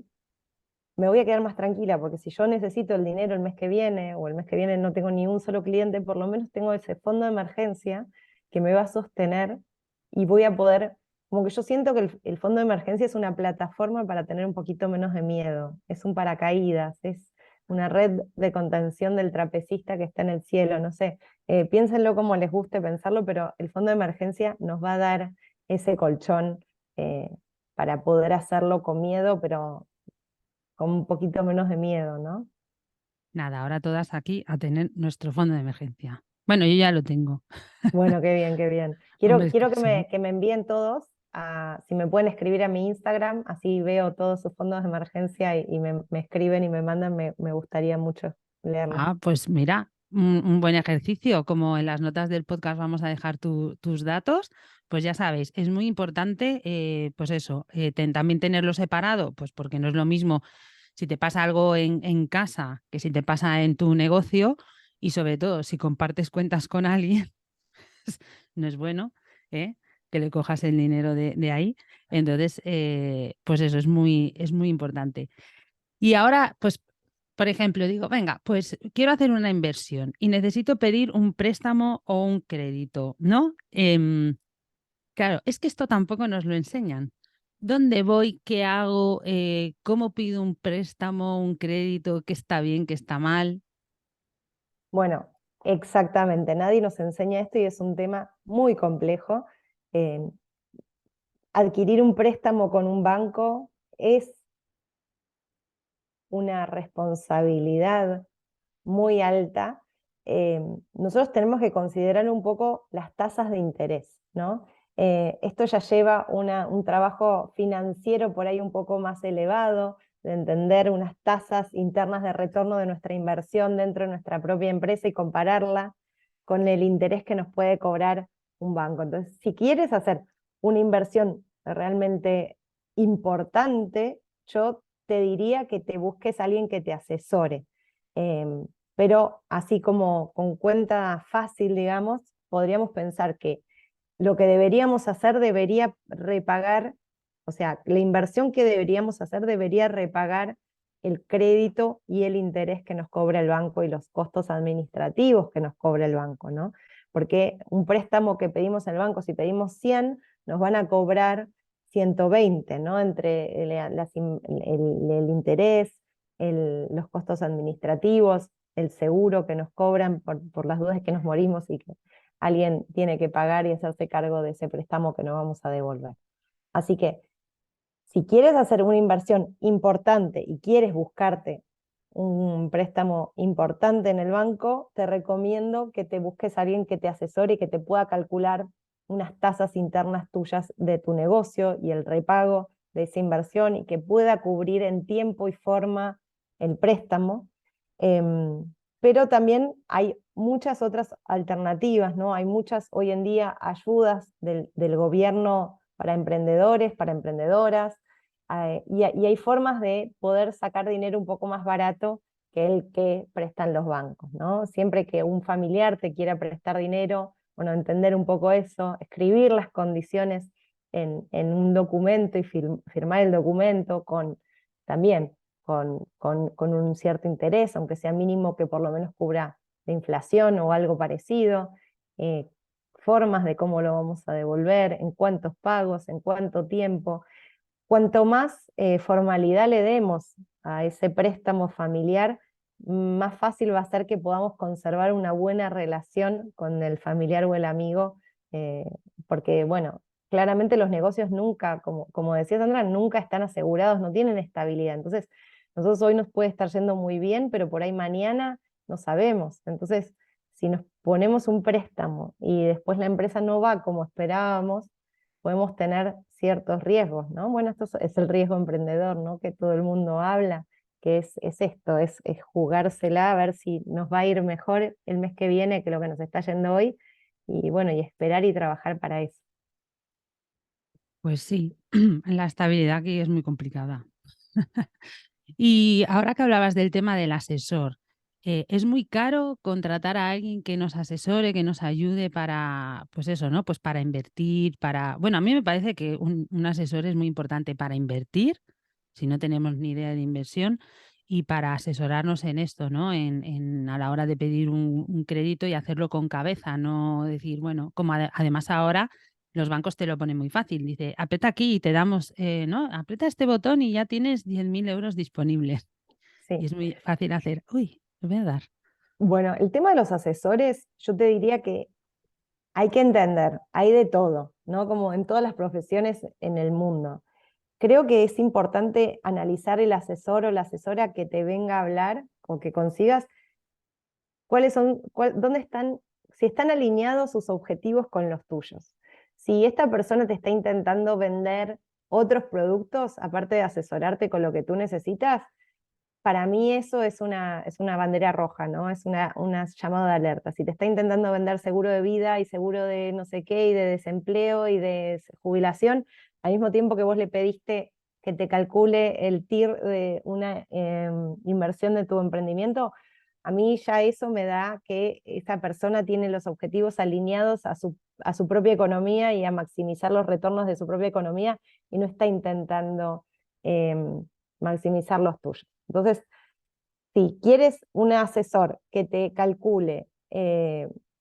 me voy a quedar más tranquila, porque si yo necesito el dinero el mes que viene, o el mes que viene no tengo ni un solo cliente, por lo menos tengo ese fondo de emergencia que me va a sostener y voy a poder, como que yo siento que el fondo de emergencia es una plataforma para tener un poquito menos de miedo, es un paracaídas, es una red de contención del trapecista que está en el cielo, no sé, piénsenlo como les guste pensarlo, pero el fondo de emergencia nos va a dar ese colchón eh, para poder hacerlo con miedo, pero con un poquito menos de miedo, ¿no? Nada, ahora todas aquí a tener nuestro fondo de emergencia. Bueno, yo ya lo tengo. Bueno, qué bien, qué bien. Hombre, Quiero, es que quiero sí. que me envíen todos, si me pueden escribir a mi Instagram, así veo todos sus fondos de emergencia y me escriben y me mandan, me gustaría mucho leerlos. Ah, pues mira, un buen ejercicio. Como en las notas del podcast vamos a dejar tus datos, pues ya sabéis, es muy importante, pues eso, también tenerlo separado, pues porque no es lo mismo si te pasa algo en casa que si te pasa en tu negocio y sobre todo si compartes cuentas con alguien, no es bueno, ¿eh? Que le cojas el dinero de ahí. Entonces, pues eso es muy importante. Y ahora, pues, por ejemplo, digo, venga, pues quiero hacer una inversión y necesito pedir un préstamo o un crédito, ¿no? Claro, es que esto tampoco nos lo enseñan. ¿Dónde voy? ¿Qué hago? ¿Cómo pido un préstamo, un crédito? ¿Qué está bien? ¿Qué está mal? Bueno, exactamente, nadie nos enseña esto y es un tema muy complejo. Eh, Adquirir un préstamo con un banco es una responsabilidad muy alta. Nosotros tenemos que considerar un poco las tasas de interés, ¿no? Esto ya lleva un trabajo financiero por ahí un poco más elevado, de entender unas tasas internas de retorno de nuestra inversión dentro de nuestra propia empresa y compararla con el interés que nos puede cobrar un banco. Entonces, si quieres hacer una inversión realmente importante, yo te diría que te busques a alguien que te asesore. Em, pero así como con cuenta fácil, digamos, podríamos pensar que lo que deberíamos hacer debería repagar, o sea, la inversión que deberíamos hacer debería repagar el crédito y el interés que nos cobra el banco y los costos administrativos que nos cobra el banco, ¿no? Porque un préstamo que pedimos en el banco, si pedimos 100, nos van a cobrar 120, ¿no? Entre el interés, los costos administrativos, el seguro que nos cobran por las dudas que nos morimos y que alguien tiene que pagar y hacerse cargo de ese préstamo que no vamos a devolver. Así que si quieres hacer una inversión importante y quieres buscarte un préstamo importante en el banco, te recomiendo que te busques a alguien que te asesore y que te pueda calcular unas tasas internas tuyas de tu negocio y el repago de esa inversión y que pueda cubrir en tiempo y forma el préstamo. Pero también hay muchas otras alternativas, ¿no? Hay muchas hoy en día ayudas del gobierno para emprendedores, para emprendedoras, y hay formas de poder sacar dinero un poco más barato que el que prestan los bancos, ¿no? Siempre que un familiar te quiera prestar dinero, bueno, entender un poco eso, escribir las condiciones en un documento y firmar el documento también con un cierto interés, aunque sea mínimo, que por lo menos cubra la inflación o algo parecido, eh, formas de cómo lo vamos a devolver, en cuántos pagos, en cuánto tiempo. Cuanto más formalidad le demos a ese préstamo familiar, más fácil va a ser que podamos conservar una buena relación con el familiar o el amigo, eh, porque, bueno, claramente los negocios nunca, como decía Sandra, nunca están asegurados, no tienen estabilidad. Entonces, nosotros hoy nos puede estar yendo muy bien, pero por ahí mañana no sabemos. Entonces, si nos ponemos un préstamo y después la empresa no va como esperábamos, podemos tener ciertos riesgos, ¿no? Bueno, es el riesgo emprendedor, ¿no? Que todo el mundo habla, que es esto, es jugársela a ver si nos va a ir mejor el mes que viene que lo que nos está yendo hoy, y bueno, y esperar y trabajar para eso. Pues sí, la estabilidad aquí es muy complicada. Y ahora que hablabas del tema del asesor, ¿es muy caro contratar a alguien que nos asesore, que nos ayude para, pues eso, ¿no? Pues para invertir, para... Bueno, a mí me parece que un asesor es muy importante para invertir, si no tenemos ni idea de inversión, y para asesorarnos en esto, ¿no? A la hora de pedir un crédito y hacerlo con cabeza, no decir, bueno, como además ahora los bancos te lo ponen muy fácil. Dice, aprieta aquí y te damos, ¿no? Aprieta este botón y ya tienes 10.000 euros disponibles. Y Sí. es muy fácil hacer, uy, lo voy a dar. Bueno, el tema de los asesores, yo te diría que hay que entender, hay de todo, ¿no? Como en todas las profesiones en el mundo. Creo que es importante analizar el asesor o la asesora que te venga a hablar o que consigas cuáles son, dónde están, si están alineados sus objetivos con los tuyos. Si esta persona te está intentando vender otros productos, aparte de asesorarte con lo que tú necesitas, para mí eso es una bandera roja, ¿no? Es una llamada de alerta. Si te está intentando vender seguro de vida y seguro de no sé qué, y de desempleo y de jubilación, al mismo tiempo que vos le pediste que te calcule el TIR de una inversión de tu emprendimiento, a mí ya eso me da que esa persona tiene los objetivos alineados a su propia economía y a maximizar los retornos de su propia economía, y no está intentando maximizar los tuyos. Entonces, si quieres un asesor que te calcule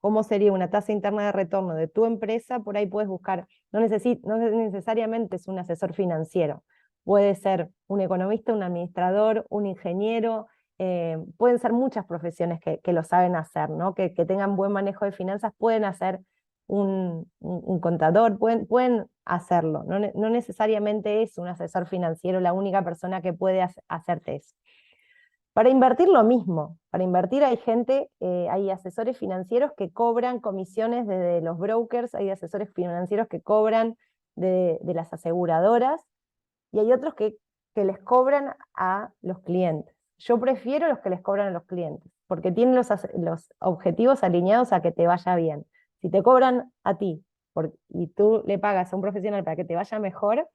cómo sería una tasa interna de retorno de tu empresa, por ahí puedes buscar, no necesariamente es un asesor financiero, puede ser un economista, un administrador, un ingeniero, pueden ser muchas profesiones que lo saben hacer, ¿no? Que tengan buen manejo de finanzas, pueden hacer un contador, pueden hacerlo, no necesariamente es un asesor financiero la única persona que puede hacerte eso. Para invertir lo mismo, para invertir hay gente, hay asesores financieros que cobran comisiones desde los brokers, hay asesores financieros que cobran de las aseguradoras, y hay otros que les cobran a los clientes. Yo prefiero los que les cobran a los clientes, porque tienen los objetivos alineados a que te vaya bien. Si te cobran a ti y tú le pagas a un profesional para que te vaya mejor,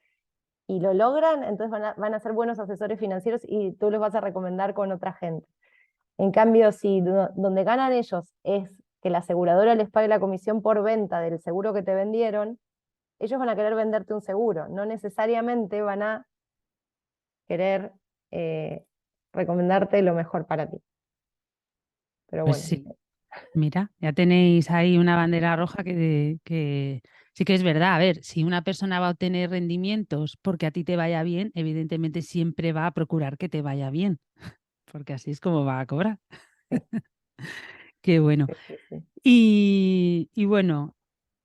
y lo logran, entonces van a ser buenos asesores financieros y tú los vas a recomendar con otra gente. En cambio, si donde ganan ellos es que la aseguradora les pague la comisión por venta del seguro que te vendieron, ellos van a querer venderte un seguro, no necesariamente van a querer eh, recomendarte lo mejor para ti. Pero Pues bueno, sí, mira, ya tenéis ahí una bandera roja que sí que es verdad. A ver, si una persona va a obtener rendimientos porque a ti te vaya bien, evidentemente siempre va a procurar que te vaya bien, porque así es como va a cobrar. sí, Qué bueno. sí, sí, sí. Y bueno,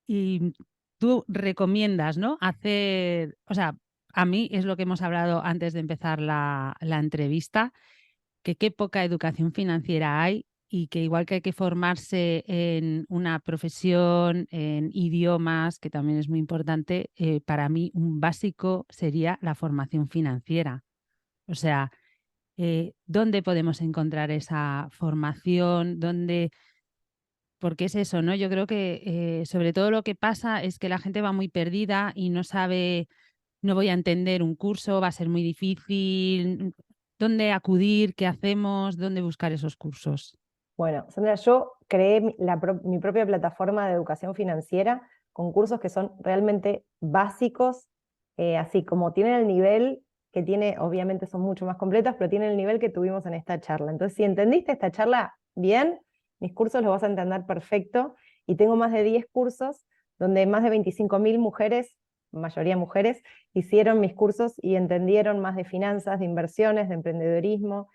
y tú recomiendas, ¿no? Hacer, o sea, a mí es lo que hemos hablado antes de empezar la entrevista, que qué poca educación financiera hay y que igual que hay que formarse en una profesión, en idiomas, que también es muy importante, para mí un básico sería la formación financiera. O sea, ¿dónde podemos encontrar esa formación? ¿Dónde? Porque es eso, ¿no? Yo creo que sobre todo lo que pasa es que la gente va muy perdida y no sabe, no voy a entender un curso, va a ser muy difícil. ¿Dónde acudir? ¿Qué hacemos? ¿Dónde buscar esos cursos? Bueno, Sandra, yo creé mi propia plataforma de educación financiera con cursos que son realmente básicos, así como tienen el nivel que tiene, obviamente son mucho más completas, pero tienen el nivel que tuvimos en esta charla. Entonces, si entendiste esta charla bien, mis cursos los vas a entender perfecto, y tengo más de 10 cursos donde más de 25.000 mujeres, mayoría mujeres, hicieron mis cursos y entendieron más de finanzas, de inversiones, de emprendedorismo,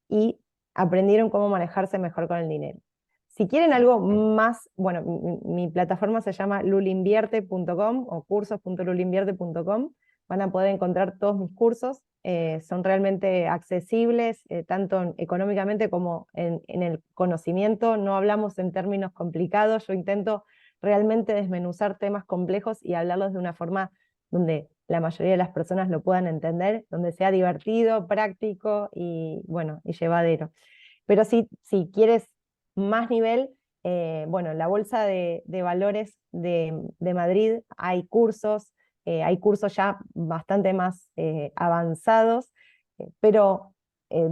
y aprendieron cómo manejarse mejor con el dinero. Si quieren algo más, bueno, mi plataforma se llama lulinvierte.com o cursos.lulinvierte.com. Van a poder encontrar todos mis cursos. Son realmente accesibles, tanto económicamente como en el conocimiento. No hablamos en términos complicados. Yo intento realmente desmenuzar temas complejos y hablarlos de una forma donde la mayoría de las personas lo puedan entender, donde sea divertido, práctico y, bueno, y llevadero. Pero si quieres más nivel, bueno, en la Bolsa de Valores de Madrid hay cursos ya bastante más avanzados, pero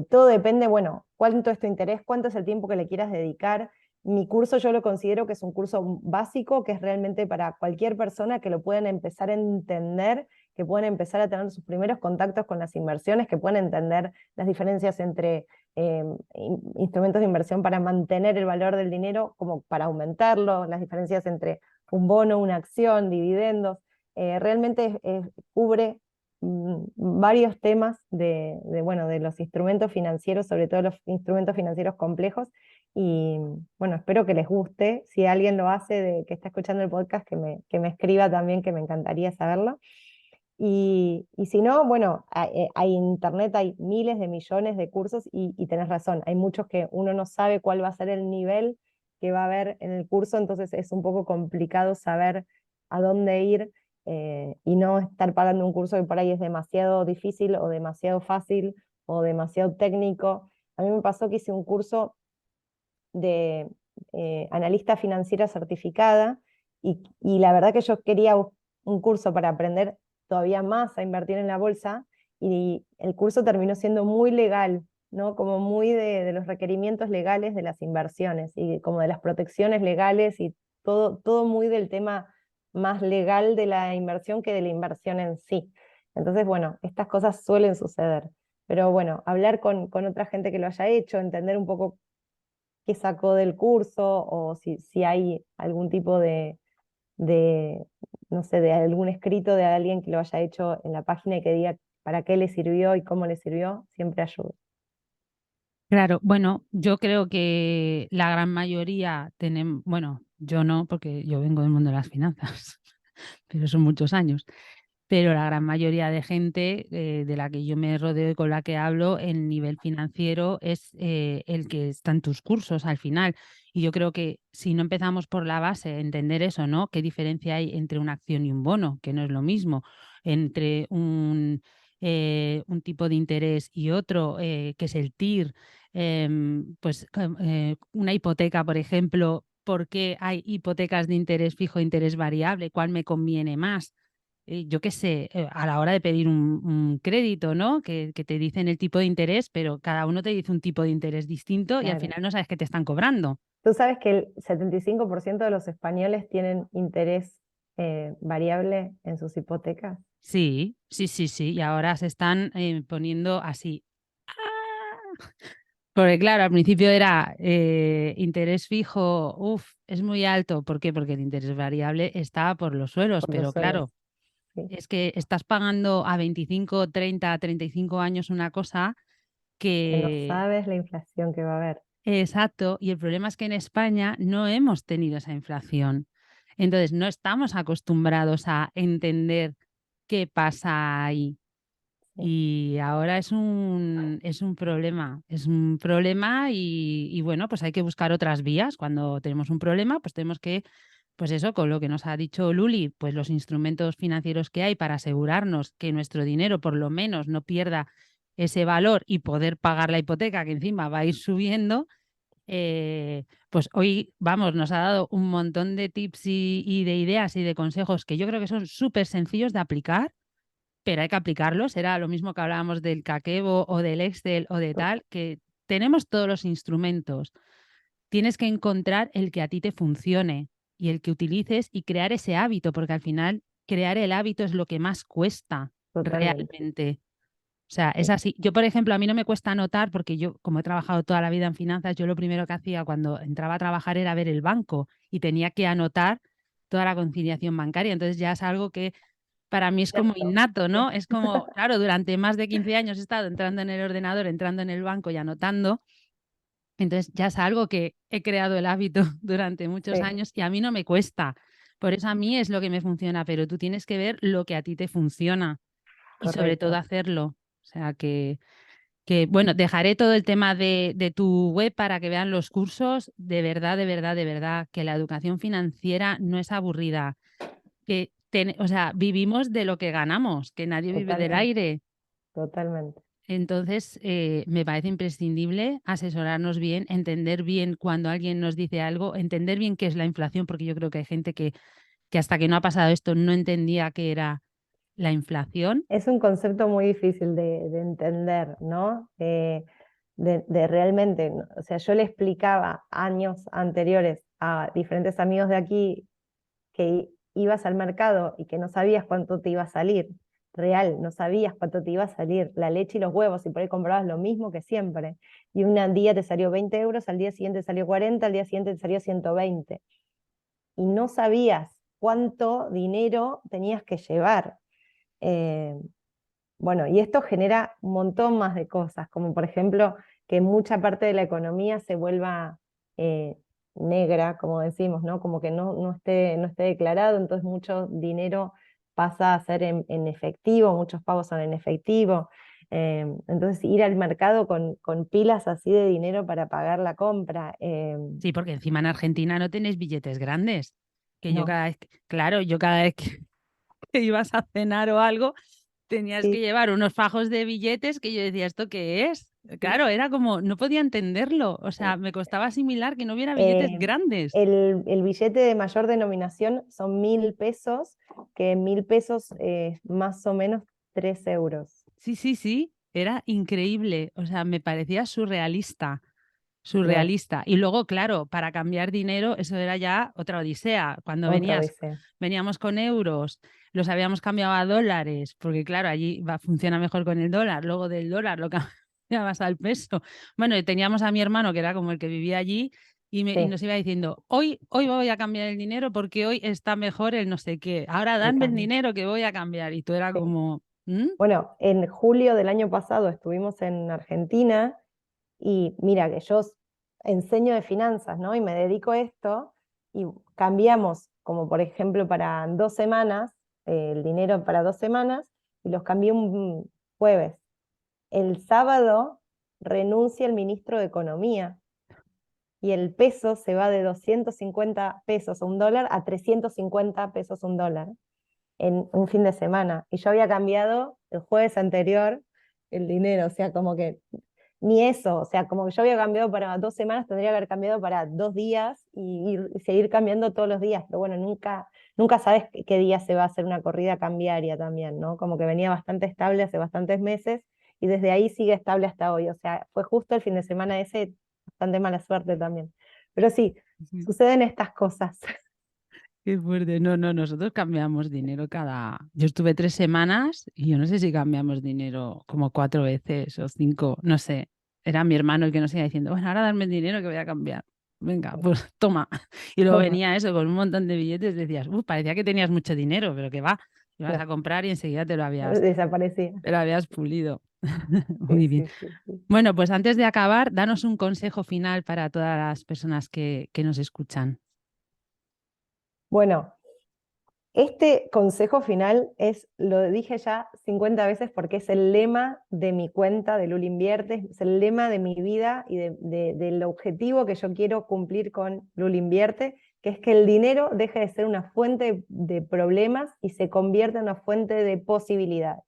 todo depende, bueno, cuánto es tu interés, cuánto es el tiempo que le quieras dedicar. Mi curso yo lo considero que es un curso básico, que es realmente para cualquier persona que lo puedan empezar a entender, que puedan empezar a tener sus primeros contactos con las inversiones, que puedan entender las diferencias entre instrumentos de inversión para mantener el valor del dinero como para aumentarlo, las diferencias entre un bono, una acción, dividendos. Realmente cubre varios temas bueno, de los instrumentos financieros, sobre todo los instrumentos financieros complejos, y bueno, espero que les guste. Si alguien lo hace, que está escuchando el podcast, que me escriba también, que me encantaría saberlo. Y si no, bueno, hay internet, hay miles de millones de cursos, y tenés razón, hay muchos que uno no sabe cuál va a ser el nivel que va a haber en el curso, entonces es un poco complicado saber a dónde ir, y no estar pagando un curso que por ahí es demasiado difícil o demasiado fácil o demasiado técnico. A mí me pasó que hice un curso de analista financiera certificada, y la verdad que yo quería un curso para aprender todavía más a invertir en la bolsa, y el curso terminó siendo muy legal, ¿no? Como muy de los requerimientos legales de las inversiones y como de las protecciones legales, y todo muy del tema más legal de la inversión que de la inversión en sí. Entonces, bueno, estas cosas suelen suceder. Pero bueno, hablar con otra gente que lo haya hecho, entender un poco qué sacó del curso, o si hay algún tipo de, no sé, de algún escrito de alguien que lo haya hecho en la página y que diga para qué le sirvió y cómo le sirvió, siempre ayuda. Claro, bueno, yo creo que la gran mayoría tenemos, bueno, yo no, porque yo vengo del mundo de las finanzas, pero son muchos años. Pero la gran mayoría de gente de la que yo me rodeo y con la que hablo, el nivel financiero es el que está en tus cursos al final. Y yo creo que si no empezamos por la base, entender eso, ¿no? ¿Qué diferencia hay entre una acción y un bono? Que no es lo mismo. Entre un tipo de interés y otro, que es el TIR. Una hipoteca, por ejemplo, ¿por qué hay hipotecas de interés fijo e interés variable? ¿Cuál me conviene más? Yo qué sé, a la hora de pedir un crédito, ¿no? Que te dicen el tipo de interés, pero cada uno te dice un tipo de interés distinto y al Claro. final no sabes qué te están cobrando. ¿Tú sabes que el 75% de los españoles tienen interés variable en sus hipotecas? Sí, sí, sí, sí. Y ahora se están poniendo así. ¡Ah! Porque claro, al principio era interés fijo, uff, es muy alto. ¿Por qué? Porque el interés variable está por los suelos, Por los pero suelos. claro, Sí. es que estás pagando a 25, 30, 35 años una cosa Que no que... sabes la inflación que va a haber. Exacto, y el problema es que en España no hemos tenido esa inflación. Entonces, no estamos acostumbrados a entender qué pasa ahí. Sí. Y ahora es un problema y bueno, pues hay que buscar otras vías. Cuando tenemos un problema, pues tenemos que, pues eso, con lo que nos ha dicho Luli, pues los instrumentos financieros que hay para asegurarnos que nuestro dinero por lo menos no pierda ese valor y poder pagar la hipoteca que encima va a ir subiendo. Pues hoy, vamos, nos ha dado un montón de tips y de ideas y de consejos que yo creo que son súper sencillos de aplicar, pero hay que aplicarlos. Era lo mismo que hablábamos del Kakebo o del Excel o de tal, que tenemos todos los instrumentos. tienes que encontrar el que a ti te funcione y el que utilices y crear ese hábito, porque al final crear el hábito es lo que más cuesta Totalmente. realmente. O sea, es Sí, así. Yo, por ejemplo, a mí no me cuesta anotar porque yo, como he trabajado toda la vida en finanzas, yo lo primero que hacía cuando entraba a trabajar era ver el banco y tenía que anotar toda la conciliación bancaria. Entonces ya es algo que para mí es como cierto. innato, ¿no? Es como, claro, durante más de 15 años he estado entrando en el ordenador, entrando en el banco y anotando. Entonces ya es algo que he creado el hábito durante muchos Sí, años y a mí no me cuesta. Por eso a mí es lo que me funciona, pero tú tienes que ver lo que a ti te funciona y sobre todo correcto. hacerlo. O sea que bueno, dejaré todo el tema de tu web para que vean los cursos. De verdad, de verdad, de verdad, que la educación financiera no es aburrida. O sea, vivimos de lo que ganamos, que nadie vive del Totalmente, aire. totalmente. Entonces, me parece imprescindible asesorarnos bien, entender bien cuando alguien nos dice algo, entender bien qué es la inflación, porque yo creo que hay gente que hasta que no ha pasado esto no entendía qué era la inflación. Es un concepto muy difícil de entender, ¿no? De realmente, ¿no? O sea, yo le explicaba años anteriores a diferentes amigos de aquí que ibas al mercado y que no sabías cuánto te iba a salir. Real, no sabías cuánto te iba a salir la leche y los huevos, y por ahí comprabas lo mismo que siempre. Y un día te salió 20 euros, al día siguiente te salió 40, al día siguiente te salió 120. Y no sabías cuánto dinero tenías que llevar. Eh, bueno, y esto genera un montón más de cosas, como por ejemplo que mucha parte de la economía se vuelva eh, negra, como decimos, ¿no? Como que no esté declarado, entonces mucho dinero pasa a ser en efectivo, muchos pagos son en efectivo. Entonces ir al mercado con pilas así de dinero para pagar la compra, Sí, porque encima en Argentina no tenéis billetes grandes. Que yo no, cada vez, claro, yo cada vez que ibas a cenar o algo, tenías que sí, llevar unos fajos de billetes que yo decía, ¿esto qué es? sí. Claro, era como, no podía entenderlo. O sea, me costaba asimilar que no hubiera billetes Eh, grandes. el billete de mayor denominación son 1.000 pesos, que 1.000 pesos más o menos 3 euros. Sí, sí, sí, era increíble. O sea, me parecía surrealista, Igual, surrealista. Y luego, claro, para cambiar dinero, eso era ya otra odisea. Cuando otro dice. veníamos con euros, los habíamos cambiado a dólares, porque claro, allí funciona mejor con el dólar. Luego del dólar lo cambiabas al peso. Bueno, y teníamos a mi hermano, que era como el que vivía allí, y Sí, nos iba diciendo, hoy voy a cambiar el dinero porque hoy está mejor el no sé qué. Ahora el danme el cambio. dinero que voy a cambiar. Y tú era Sí. como, "¿Mm?". Bueno, en julio del año pasado estuvimos en Argentina y mira que yo enseño de finanzas, ¿no? Y me dedico a esto y cambiamos, como por ejemplo para 2 semanas, el dinero para 2 semanas y los cambié un jueves. El sábado renuncia el ministro de Economía y el peso se va de 250 pesos a un dólar a 350 pesos a un dólar en un fin de semana. Y yo había cambiado el jueves anterior el dinero, o sea, como que ni eso, o sea, como que yo había cambiado para 2 semanas, tendría que haber cambiado para 2 días y seguir cambiando todos los días, pero bueno, nunca sabes qué día se va a hacer una corrida cambiaria también, ¿no? Como que venía bastante estable hace bastantes meses y desde ahí sigue estable hasta hoy, o sea, fue justo el fin de semana ese, bastante mala suerte también. Pero sí, Ujú. suceden estas cosas. Qué fuerte. No, no, nosotros cambiamos dinero cada. Yo estuve 3 semanas y yo no sé si cambiamos dinero como 4 veces o 5, no sé. Era mi hermano el que nos iba diciendo, bueno, ahora dame el dinero que voy a cambiar. Venga, pues toma. Y luego Toma, venía eso con un montón de billetes, decías, parecía que tenías mucho dinero, pero que va, ibas no, a comprar y enseguida desaparecía. te lo habías pulido. Sí, Muy bien. sí, sí, sí. Bueno, pues antes de acabar, danos un consejo final para todas las personas que nos escuchan. Bueno, este consejo final lo dije ya 50 veces porque es el lema de mi cuenta de Luli Invierte, es el lema de mi vida y del objetivo que yo quiero cumplir con Luli Invierte, que es que el dinero deje de ser una fuente de problemas y se convierta en una fuente de posibilidades.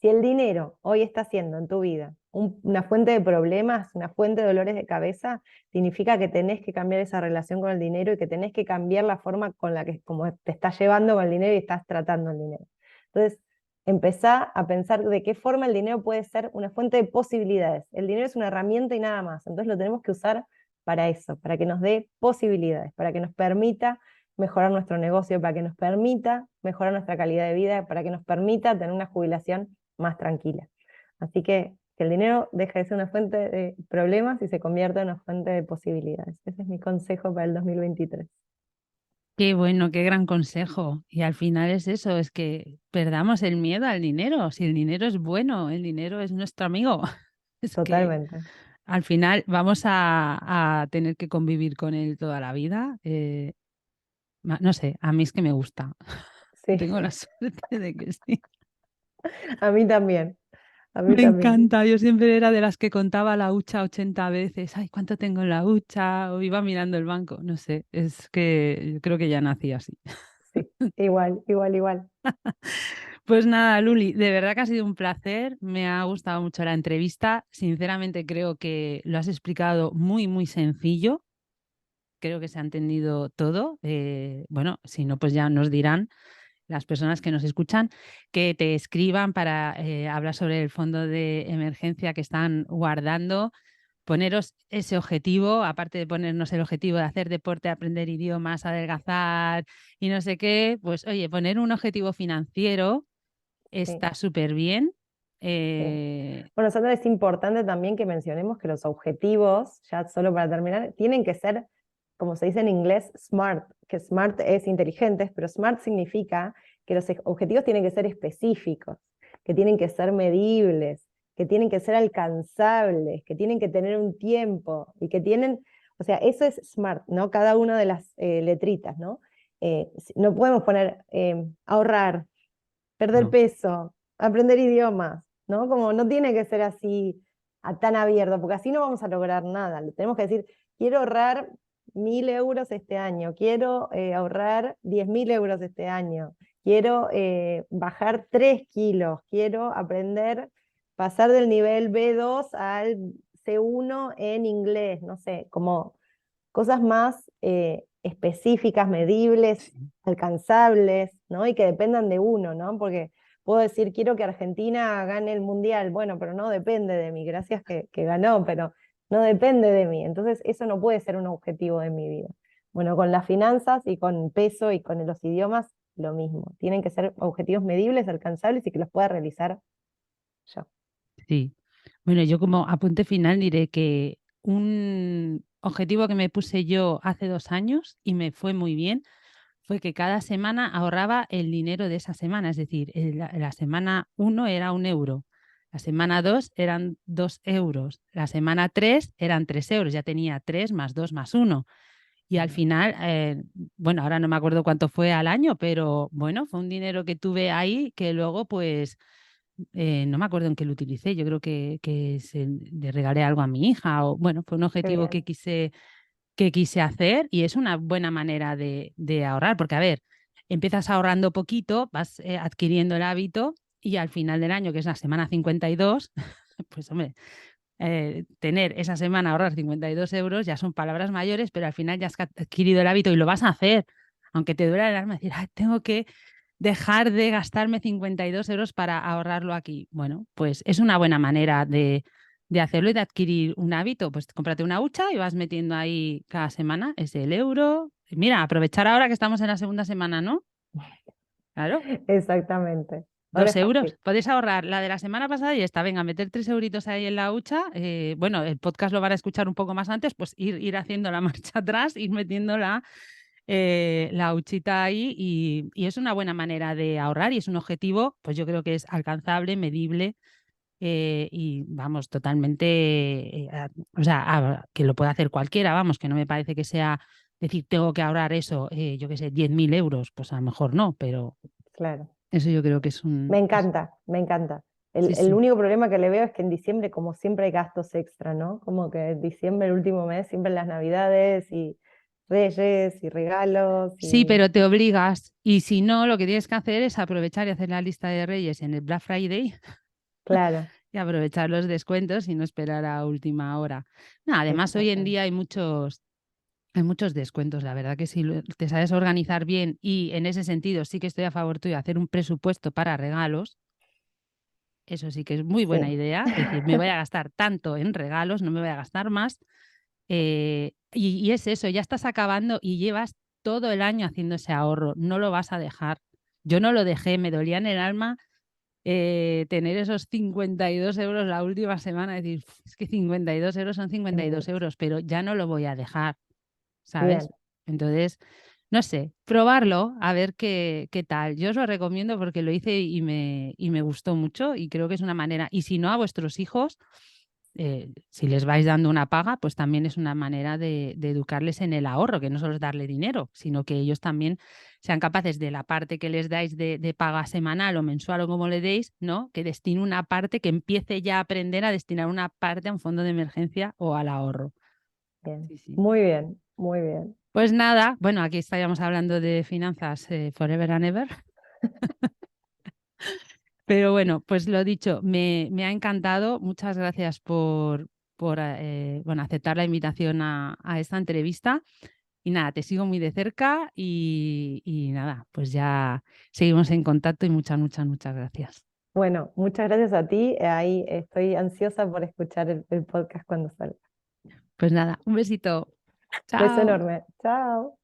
Si el dinero hoy está siendo en tu vida una fuente de problemas, una fuente de dolores de cabeza, significa que tenés que cambiar esa relación con el dinero y que tenés que cambiar la forma con la que como te estás llevando con el dinero y estás tratando el dinero. Entonces, empezá a pensar de qué forma el dinero puede ser una fuente de posibilidades. El dinero es una herramienta y nada más, entonces lo tenemos que usar para eso, para que nos dé posibilidades, para que nos permita mejorar nuestro negocio, para que nos permita mejorar nuestra calidad de vida, para que nos permita tener una jubilación más tranquila. Así que el dinero deja de ser una fuente de problemas y se convierte en una fuente de posibilidades. Ese es mi consejo para el 2023. Qué bueno, qué gran consejo. Y al final es eso, es que perdamos el miedo al dinero. Si el dinero es bueno, el dinero es nuestro amigo. Es que Totalmente. al final vamos a tener que convivir con él toda la vida. No sé, a mí es que me gusta. Sí, Tengo la suerte de que sí. a mí también, a mí Me también. encanta. Yo siempre era de las que contaba la hucha 80 veces. Ay, ¿cuánto tengo en la hucha? O iba mirando el banco. No sé, es que yo creo que ya nací así. Sí, igual, igual, igual. Pues nada, Luli, de verdad que ha sido un placer. Me ha gustado mucho la entrevista. Sinceramente creo que lo has explicado muy, muy sencillo. Creo que se ha entendido todo. Bueno, si no, pues ya nos dirán las personas que nos escuchan que te escriban para hablar sobre el fondo de emergencia que están guardando. Poneros ese objetivo, aparte de ponernos el objetivo de hacer deporte, aprender idiomas, adelgazar y no sé qué, pues oye, poner un objetivo financiero Sí, está súper bien. sí. Eh, Bueno, Sandra, es importante también que mencionemos que los objetivos, ya solo para terminar, tienen que ser, como se dice en inglés, SMART, que SMART es inteligentes, pero SMART significa que los objetivos tienen que ser específicos, que tienen que ser medibles, que tienen que ser alcanzables, que tienen que tener un tiempo y que tienen, o sea, eso es SMART, ¿no? Cada una de las letritas, ¿no? No podemos poner ahorrar, perder no, peso, aprender idiomas, ¿no? Como no tiene que ser así tan abierto, porque así no vamos a lograr nada. Tenemos que decir, quiero ahorrar 1.000 euros este año, quiero ahorrar 10.000 euros este año, quiero bajar 3 kilos, quiero aprender, pasar del nivel B2 al C1 en inglés, no sé, como cosas más específicas, medibles, sí, alcanzables, ¿no? Y que dependan de uno, ¿no? Porque puedo decir, quiero que Argentina gane el Mundial, bueno, pero no depende de mí, gracias que ganó, pero no depende de mí. Entonces, eso no puede ser un objetivo de mi vida. Bueno, con las finanzas y con peso y con los idiomas, lo mismo. Tienen que ser objetivos medibles, alcanzables y que los pueda realizar yo. sí. Bueno, yo como apunte final diré que un objetivo que me puse yo hace 2 años y me fue muy bien fue que cada semana ahorraba el dinero de esa semana. Es decir, la semana 1 era 1 euro, la semana 2 eran 2 euros, la semana 3 eran 3 euros. Ya tenía 3 más 2 más 1. Y al final, bueno, ahora no me acuerdo cuánto fue al año, pero bueno, fue un dinero que tuve ahí que luego pues no me acuerdo en qué lo utilicé. Yo creo que le regalé algo a mi hija o bueno, fue un Qué objetivo bien. que quise hacer y es una buena manera de ahorrar, porque a ver, empiezas ahorrando poquito, vas adquiriendo el hábito y al final del año, que es la semana 52, pues hombre, tener esa semana ahorrar 52 euros ya son palabras mayores, pero al final ya has adquirido el hábito y lo vas a hacer, aunque te duele el alma decir, "Ay, tengo que dejar de gastarme 52 euros para ahorrarlo aquí". Bueno, pues es una buena manera de hacerlo y de adquirir un hábito. Pues cómprate una hucha y vas metiendo ahí cada semana ese el euro. Mira, aprovechar ahora que estamos en la segunda semana, ¿no? Claro, Exactamente. Ahora dos es euros. fácil. Podéis ahorrar la de la semana pasada y esta. Venga, meter 3 euritos ahí en la hucha. Bueno, el podcast lo van a escuchar un poco más antes, pues ir haciendo la marcha atrás, ir metiendo la huchita ahí y es una buena manera de ahorrar y es un objetivo, pues yo creo que es alcanzable, medible y vamos, totalmente, o sea, que lo puede hacer cualquiera, vamos, que no me parece que sea decir, tengo que ahorrar eso, yo qué sé, 10.000 euros, pues a lo mejor no, pero Claro. eso yo creo que es Me un... encanta, me encanta. sí, El sí. único problema que le veo es que en diciembre, como siempre, hay gastos extra, ¿no? Como que en diciembre, el último mes, siempre las Navidades y Reyes y regalos Sí, y pero te obligas y si no, lo que tienes que hacer es aprovechar y hacer la lista de Reyes en el Black Friday claro, y aprovechar los descuentos y no esperar a última hora. No, además, hoy en exactamente. día hay muchos descuentos, la verdad que si te sabes organizar bien y en ese sentido sí que estoy a favor tuyo de hacer un presupuesto para regalos, eso sí que es muy buena Sí. idea, decir, me voy a gastar tanto en regalos, no me voy a gastar más Y es eso, ya estás acabando y llevas todo el año haciendo ese ahorro, no lo vas a dejar. Yo no lo dejé, me dolía en el alma tener esos 52 euros la última semana, decir, "Uf, es que 52 euros son Es 52 mucho. euros, pero ya no lo voy a dejar, ¿sabes?". Bien, Entonces, no sé, probarlo, a ver qué tal. Yo os lo recomiendo porque lo hice y me gustó mucho y creo que es una manera, y si no a vuestros hijos, si les vais dando una paga, pues también es una manera de educarles en el ahorro, que no solo es darle dinero, sino que ellos también sean capaces de la parte que les dais de paga semanal o mensual o como le deis, ¿no? Que destine una parte, que empiece ya a aprender a destinar una parte a un fondo de emergencia o al ahorro. bien. Sí, sí. Muy bien, muy bien. Pues nada, bueno, aquí estábamos hablando de finanzas forever and ever, pero bueno, pues lo dicho, me ha encantado. Muchas gracias por bueno, aceptar la invitación a esta entrevista. Y nada, te sigo muy de cerca y nada, pues ya seguimos en contacto y muchas, muchas, muchas gracias. Bueno, muchas gracias a ti. Ahí estoy ansiosa por escuchar el podcast cuando salga. Pues nada, un besito. Beso Chao. enorme. Chao.